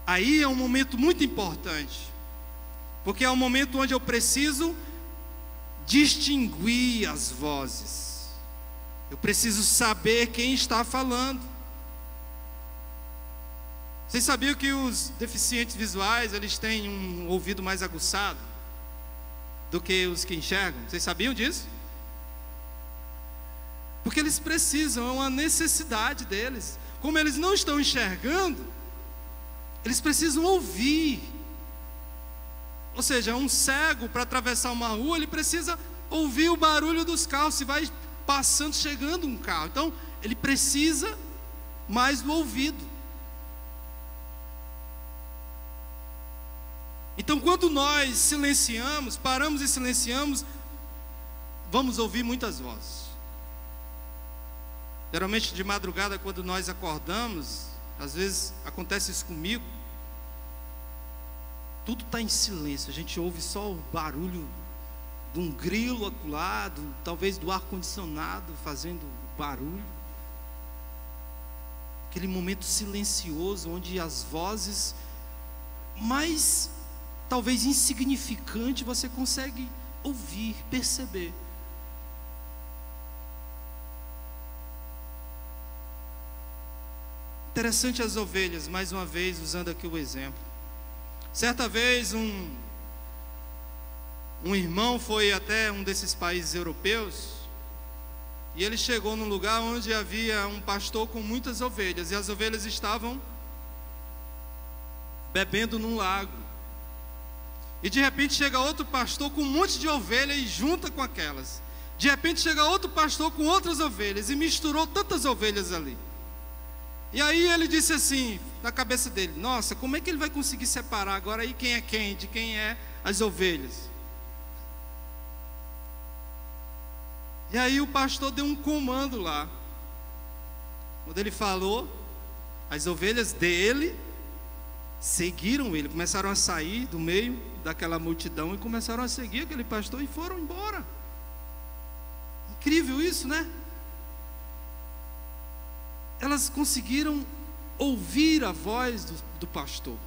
A: Aí é um momento muito importante, porque é um momento onde eu preciso distinguir as vozes. Eu preciso saber quem está falando. Vocês sabiam que os deficientes visuais, eles têm um ouvido mais aguçado do que os que enxergam? Vocês sabiam disso? Porque eles precisam, é uma necessidade deles. Como eles não estão enxergando, eles precisam ouvir. Ou seja, um cego, para atravessar uma rua, ele precisa ouvir o barulho dos carros, se vai passando, chegando um carro. Então, ele precisa mais do ouvido. Então, quando nós silenciamos, paramos e silenciamos, vamos ouvir muitas vozes. Geralmente de madrugada, quando nós acordamos, às vezes acontece isso comigo, tudo está em silêncio, a gente ouve só o barulho de um grilo acolá, talvez do ar-condicionado fazendo barulho. Aquele momento silencioso, onde as vozes mais, talvez insignificantes, você consegue ouvir, perceber. Interessante as ovelhas, mais uma vez, usando aqui o exemplo. Certa vez, um irmão foi até um desses países europeus, e ele chegou num lugar onde havia um pastor com muitas ovelhas, e as ovelhas estavam bebendo num lago. E de repente chega outro pastor com um monte de ovelhas e junta com aquelas. De repente chega outro pastor com outras ovelhas e misturou tantas ovelhas ali. E aí ele disse assim, na cabeça dele: nossa, como é que ele vai conseguir separar agora aí quem é quem, de quem é as ovelhas? E aí o pastor deu um comando lá. Quando ele falou, as ovelhas dele seguiram ele, começaram a sair do meio daquela multidão e começaram a seguir aquele pastor e foram embora. Incrível isso, né? Elas conseguiram ouvir a voz do pastor.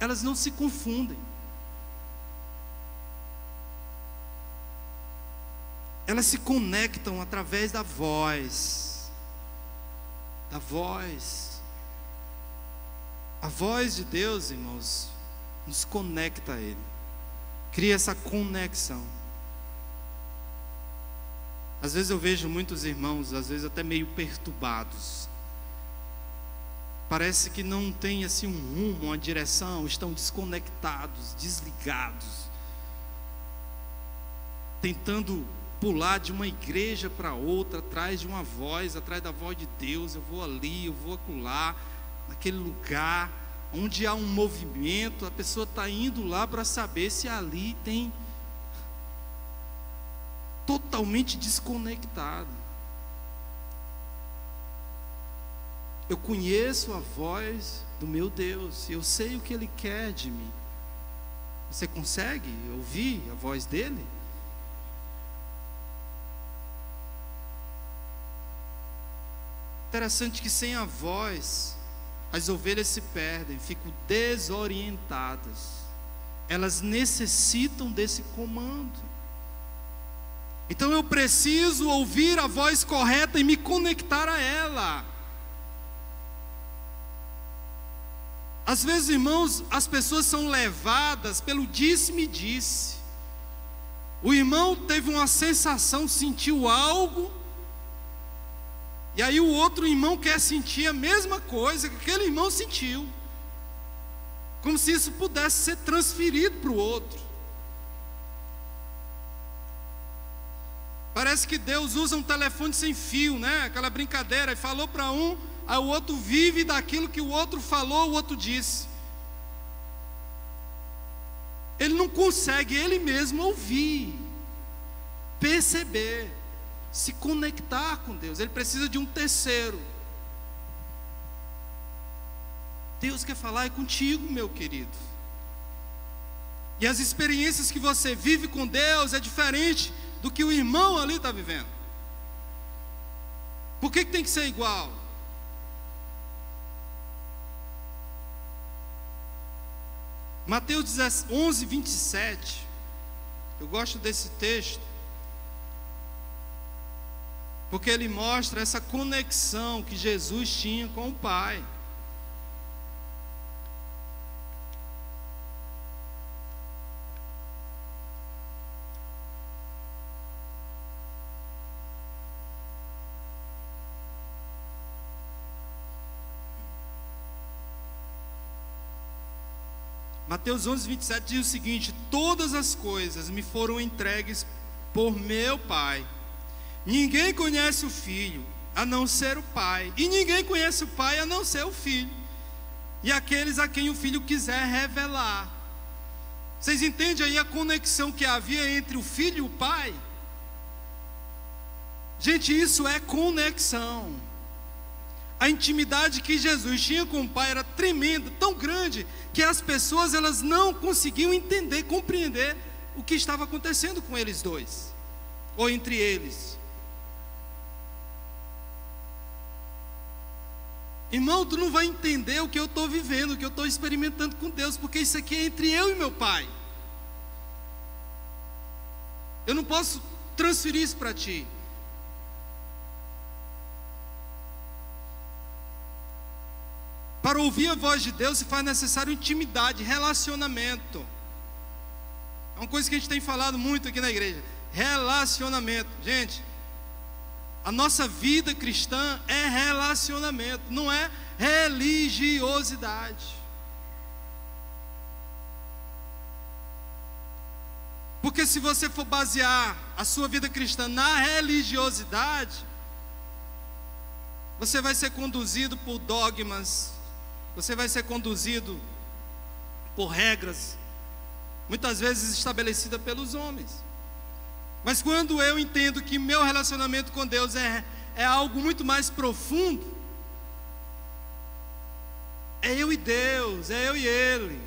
A: Elas não se confundem. Elas se conectam através da voz. Da voz. A voz de Deus, irmãos, nos conecta a Ele. Cria essa conexão. Às vezes eu vejo muitos irmãos, às vezes até meio perturbados. Parece que não tem assim um rumo, uma direção, estão desconectados, desligados, tentando pular de uma igreja para outra, atrás de uma voz, atrás da voz de Deus. Eu vou ali, eu vou acolá, naquele lugar onde há um movimento, a pessoa está indo lá para saber se ali tem, totalmente desconectado. Eu conheço a voz do meu Deus, eu sei o que Ele quer de mim. Você consegue ouvir a voz dEle? Interessante que sem a voz, as ovelhas se perdem, ficam desorientadas. Elas necessitam desse comando. Então eu preciso ouvir a voz correta e me conectar a ela. Às vezes, irmãos, as pessoas são levadas pelo disse-me-disse. O irmão teve uma sensação, sentiu algo, e aí o outro irmão quer sentir a mesma coisa que aquele irmão sentiu, como se isso pudesse ser transferido para o outro. Parece que Deus usa um telefone sem fio, né? Aquela brincadeira, e falou para um, aí o outro vive daquilo que o outro falou, o outro disse. Ele não consegue ele mesmo ouvir, perceber, se conectar com Deus. Ele precisa de um terceiro. Deus quer falar contigo, meu querido. E as experiências que você vive com Deus é diferente do que o irmão ali está vivendo. Por que tem que ser igual? Mateus 11, 27. Eu gosto desse texto, porque ele mostra essa conexão que Jesus tinha com o Pai. Mateus 11, 27 diz o seguinte: todas as coisas me foram entregues por meu Pai. Ninguém conhece o Filho a não ser o Pai, e ninguém conhece o Pai a não ser o Filho, e aqueles a quem o Filho quiser revelar. Vocês entendem aí a conexão que havia entre o Filho e o Pai? Gente, isso é conexão. A intimidade que Jesus tinha com o Pai era tremenda, tão grande, que as pessoas elas não conseguiam entender, compreender o que estava acontecendo com eles dois, ou entre eles. Irmão, tu não vai entender o que eu estou vivendo, o que eu estou experimentando com Deus, porque isso aqui é entre eu e meu Pai. Eu não posso transferir isso para ti. Para ouvir a voz de Deus se faz necessário intimidade, relacionamento. É uma coisa que a gente tem falado muito aqui na igreja. Relacionamento. Gente, a nossa vida cristã é relacionamento, não é religiosidade. Porque se você for basear a sua vida cristã na religiosidade, você vai ser conduzido por dogmas, você vai ser conduzido por regras, muitas vezes estabelecidas pelos homens. Mas quando eu entendo que meu relacionamento com Deus é algo muito mais profundo, é eu e Deus, é eu e Ele,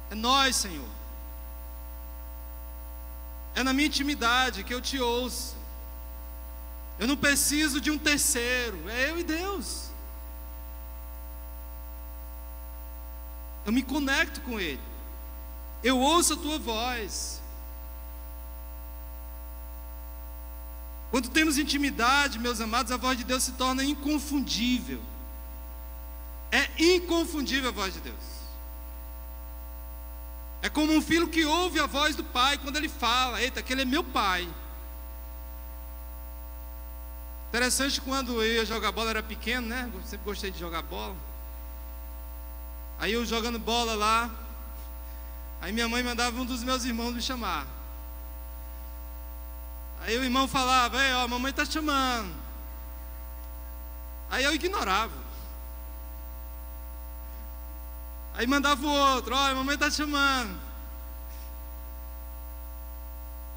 A: é nós, Senhor. É na minha intimidade que eu te ouço. Eu não preciso de um terceiro, é eu e Deus. Eu me conecto com Ele, eu ouço a tua voz. Quando temos intimidade, meus amados, a voz de Deus se torna inconfundível. É inconfundível a voz de Deus. É como um filho que ouve a voz do pai quando ele fala: eita, aquele é meu pai. Interessante, quando eu ia jogar bola, era pequeno, né? Eu sempre gostei de jogar bola. Aí eu jogando bola lá, aí minha mãe mandava um dos meus irmãos me chamar. Aí o irmão falava: ei, ó, a mamãe está chamando. Aí eu ignorava. Aí mandava o outro: ó, a mamãe está chamando.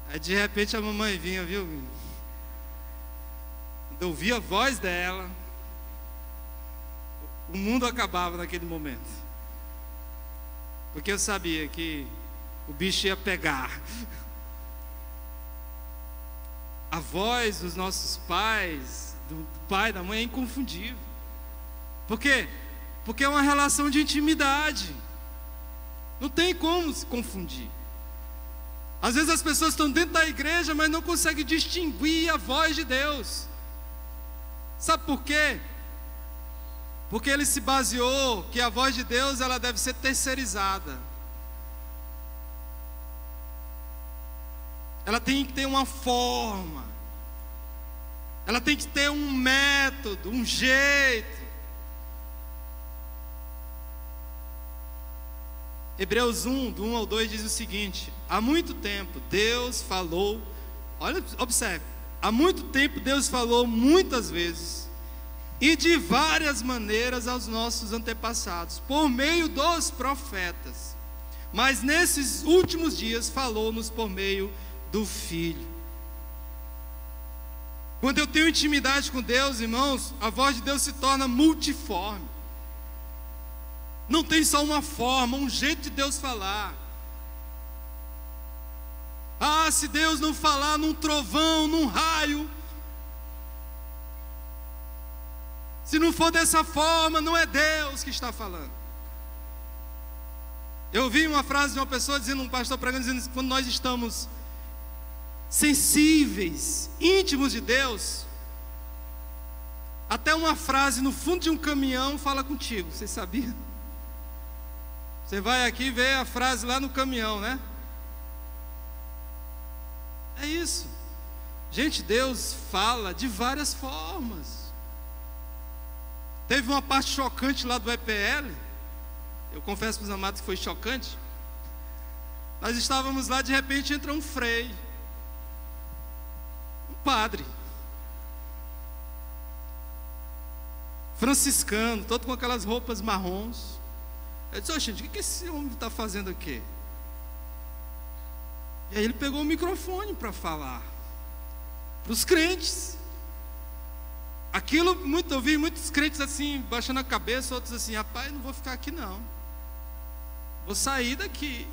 A: Aí de repente a mamãe vinha, viu? Eu ouvia a voz dela, o mundo acabava naquele momento. Porque eu sabia que o bicho ia pegar. A voz dos nossos pais, do pai, da mãe, é inconfundível. Por quê? Porque é uma relação de intimidade. Não tem como se confundir. Às vezes as pessoas estão dentro da igreja, mas não conseguem distinguir a voz de Deus. Sabe por quê? Porque ele se baseou que a voz de Deus, ela deve ser terceirizada. Ela tem que ter uma forma. Ela tem que ter um método, um jeito. Hebreus 1, do 1 ao 2 diz o seguinte: há muito tempo Deus falou, olha, observe, há muito tempo Deus falou muitas vezes e de várias maneiras aos nossos antepassados, por meio dos profetas. Mas nesses últimos dias falou-nos por meio do Filho. Quando eu tenho intimidade com Deus, irmãos, a voz de Deus se torna multiforme. Não tem só uma forma, um jeito de Deus falar. Ah, se Deus não falar num trovão, num raio, se não for dessa forma, não é Deus que está falando. Eu ouvi uma frase de uma pessoa dizendo, um pastor pregando, dizendo que quando nós estamos sensíveis, íntimos de Deus, até uma frase no fundo de um caminhão fala contigo. Você sabia? Você vai aqui e vê a frase lá no caminhão, né? É isso. Gente, Deus fala de várias formas. Teve uma parte chocante lá do EPL. Eu confesso para os amados que foi chocante. Nós estávamos lá, de repente entra um frei, um padre franciscano, todo com aquelas roupas marrons. Eu disse: gente, o que esse homem está fazendo aqui? E aí ele pegou o microfone para falar para os crentes. Aquilo, eu vi muitos crentes assim, baixando a cabeça, outros assim: rapaz, não vou ficar aqui não, vou sair daqui.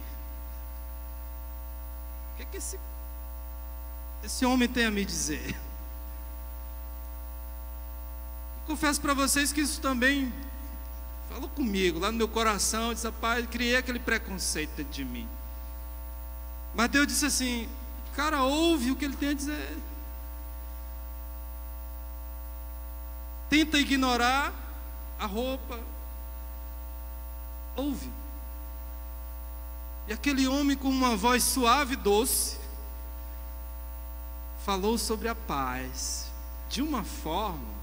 A: O que esse homem tem a me dizer? Confesso para vocês que isso também falou comigo, lá no meu coração. Eu disse: rapaz, criei aquele preconceito dentro de mim. Mas Deus disse assim: cara, ouve o que ele tem a dizer. Tenta ignorar a roupa. Ouve. E aquele homem com uma voz suave e doce falou sobre a paz de uma forma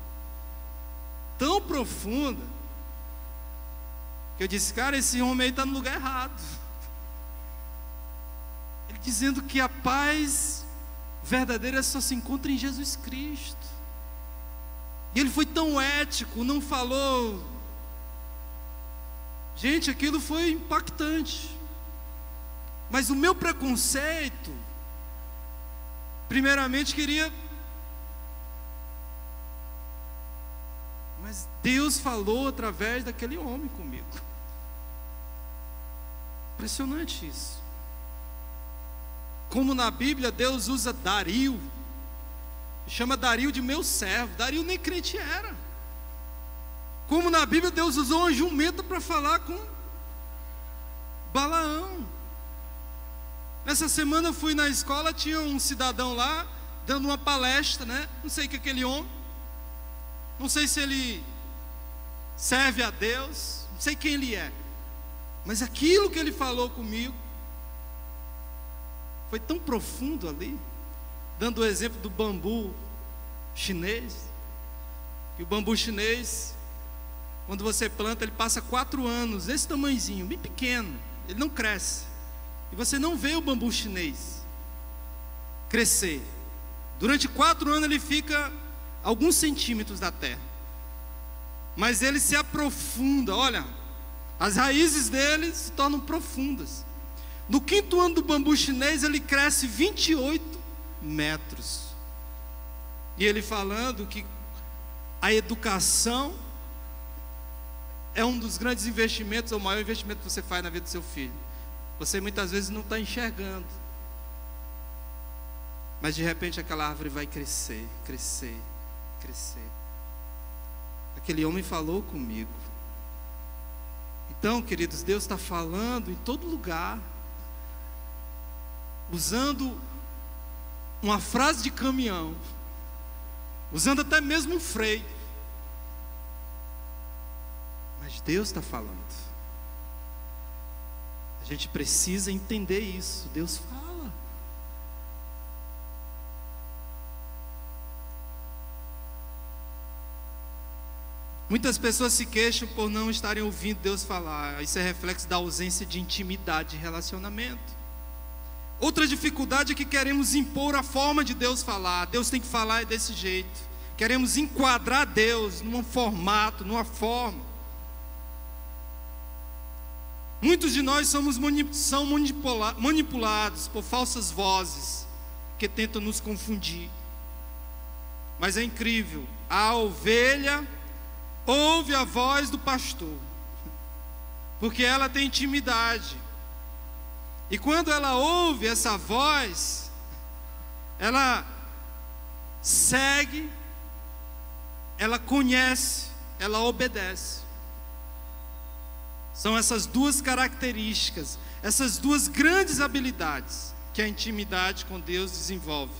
A: tão profunda que eu disse: cara, esse homem aí está no lugar errado. Ele dizendo que a paz verdadeira só se encontra em Jesus Cristo. E ele foi tão ético, não falou. Gente, aquilo foi impactante. Mas o meu preconceito, primeiramente, queria. Mas Deus falou através daquele homem comigo. Impressionante isso. Como na Bíblia Deus usa Dario, chama Dario de meu servo. Dario nem crente era. Como na Bíblia Deus usou uma jumenta para falar com Balaão. Nessa semana eu fui na escola, tinha um cidadão lá dando uma palestra, né? Não sei o que aquele homem, não sei se ele serve a Deus, não sei quem ele é, mas aquilo que ele falou comigo foi tão profundo ali, dando o exemplo do bambu chinês, que o bambu chinês, quando você planta, ele passa 4 anos, desse tamanhozinho, bem pequeno, ele não cresce, e você não vê o bambu chinês crescer. Durante 4 anos ele fica alguns centímetros da terra, mas ele se aprofunda. Olha, as raízes dele se tornam profundas. No 5º ano do bambu chinês ele cresce 28 metros. E ele falando que a educação é um dos grandes investimentos, ou o maior investimento que você faz na vida do seu filho. Você muitas vezes não está enxergando, mas de repente aquela árvore vai crescer, crescer, crescer. Aquele homem falou comigo. Então, queridos, Deus está falando em todo lugar, usando uma frase de caminhão, usando até mesmo um freio. Mas Deus está falando. A gente precisa entender isso. Deus fala. Muitas pessoas se queixam por não estarem ouvindo Deus falar. Isso é reflexo da ausência de intimidade e relacionamento. Outra dificuldade é que queremos impor a forma de Deus falar. Deus tem que falar desse jeito. Queremos enquadrar Deus num formato, numa forma. Muitos de nós são manipulados por falsas vozes que tentam nos confundir. Mas é incrível, a ovelha ouve a voz do pastor, porque ela tem intimidade. E quando ela ouve essa voz, ela segue, ela conhece, ela obedece. São essas duas características, essas duas grandes habilidades que a intimidade com Deus desenvolve.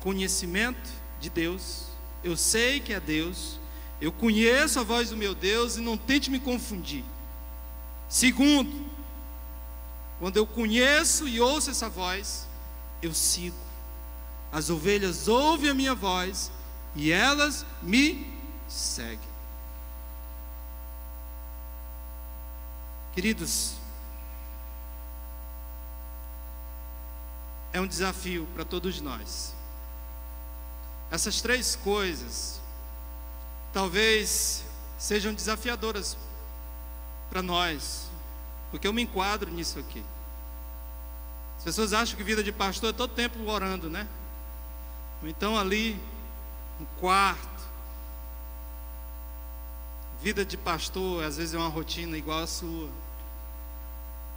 A: Conhecimento de Deus, eu sei que é Deus, eu conheço a voz do meu Deus e não tente me confundir. Segundo, quando eu conheço e ouço essa voz, eu sigo. As ovelhas ouvem a minha voz e elas me seguem. Queridos, é um desafio para todos nós. Essas três coisas talvez sejam desafiadoras para nós, porque eu me enquadro nisso aqui. As pessoas acham que vida de pastor é todo tempo orando, né? Ou então ali no quarto. Vida de pastor às vezes é uma rotina igual a sua.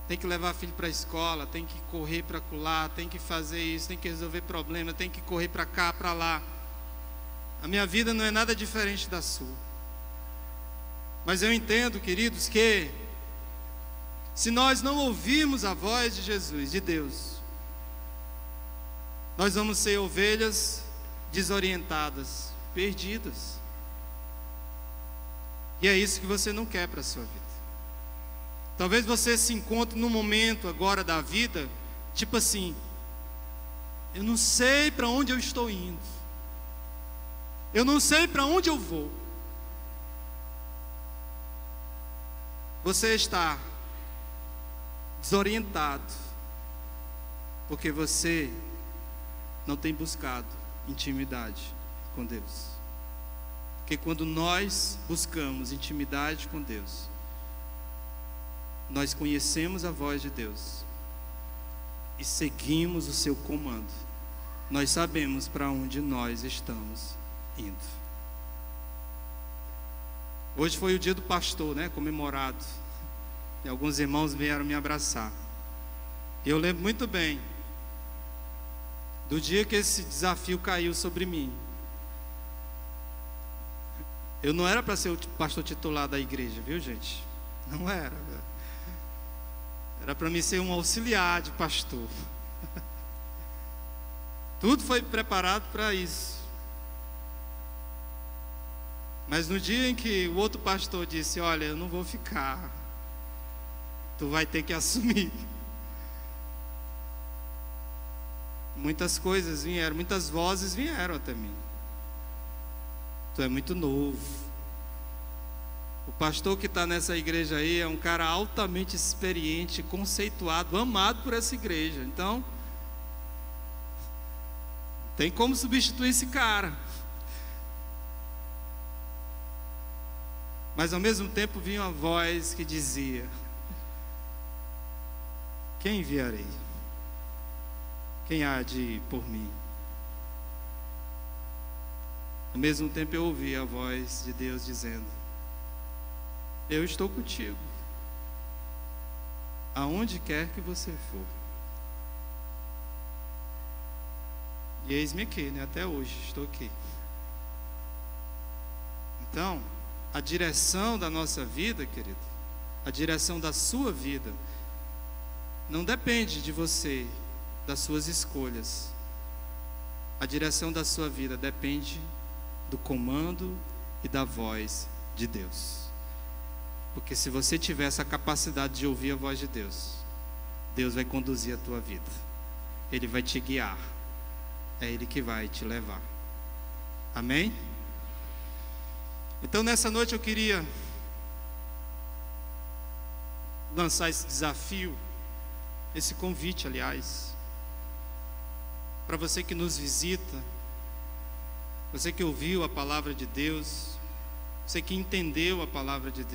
A: Tem que levar filho para a escola, tem que correr para acolá, tem que fazer isso, tem que resolver problema, tem que correr para cá, para lá. A minha vida não é nada diferente da sua. Mas eu entendo, queridos, que se nós não ouvirmos a voz de Jesus, de Deus, nós vamos ser ovelhas desorientadas, perdidas. E é isso que você não quer para a sua vida. Talvez você se encontre num momento agora da vida, tipo assim, eu não sei para onde eu estou indo, eu não sei para onde eu vou. Você está desorientado, porque você não tem buscado intimidade com Deus. Porque quando nós buscamos intimidade com Deus, nós conhecemos a voz de Deus e seguimos o seu comando. Nós sabemos para onde nós estamos indo. Hoje foi o dia do pastor, né? Comemorado. E alguns irmãos vieram me abraçar. E eu lembro muito bem do dia que esse desafio caiu sobre mim. Eu não era para ser o pastor titular da igreja, viu, gente? Não era. Era para mim ser um auxiliar de pastor. Tudo foi preparado para isso. Mas no dia em que o outro pastor disse, olha, eu não vou ficar, tu vai ter que assumir. Muitas coisas vieram, muitas vozes vieram até mim. Tu é muito novo. O pastor que está nessa igreja aí é um cara altamente experiente, conceituado, amado por essa igreja. Então, tem como substituir esse cara. Mas ao mesmo tempo vinha uma voz que dizia, quem enviarei? Quem há de ir por mim? Ao mesmo tempo eu ouvi a voz de Deus dizendo, eu estou contigo, aonde quer que você for. E eis-me aqui, né? Até hoje estou aqui. Então, a direção da nossa vida, querido, a direção da sua vida, não depende de você, das suas escolhas. A direção da sua vida depende do comando e da voz de Deus. Porque se você tiver essa capacidade de ouvir a voz de Deus, Deus vai conduzir a tua vida. Ele vai te guiar. É Ele que vai te levar. Amém? Então nessa noite eu queria lançar esse desafio, esse convite, aliás, para você que nos visita, você que ouviu a palavra de Deus, você que entendeu a palavra de Deus.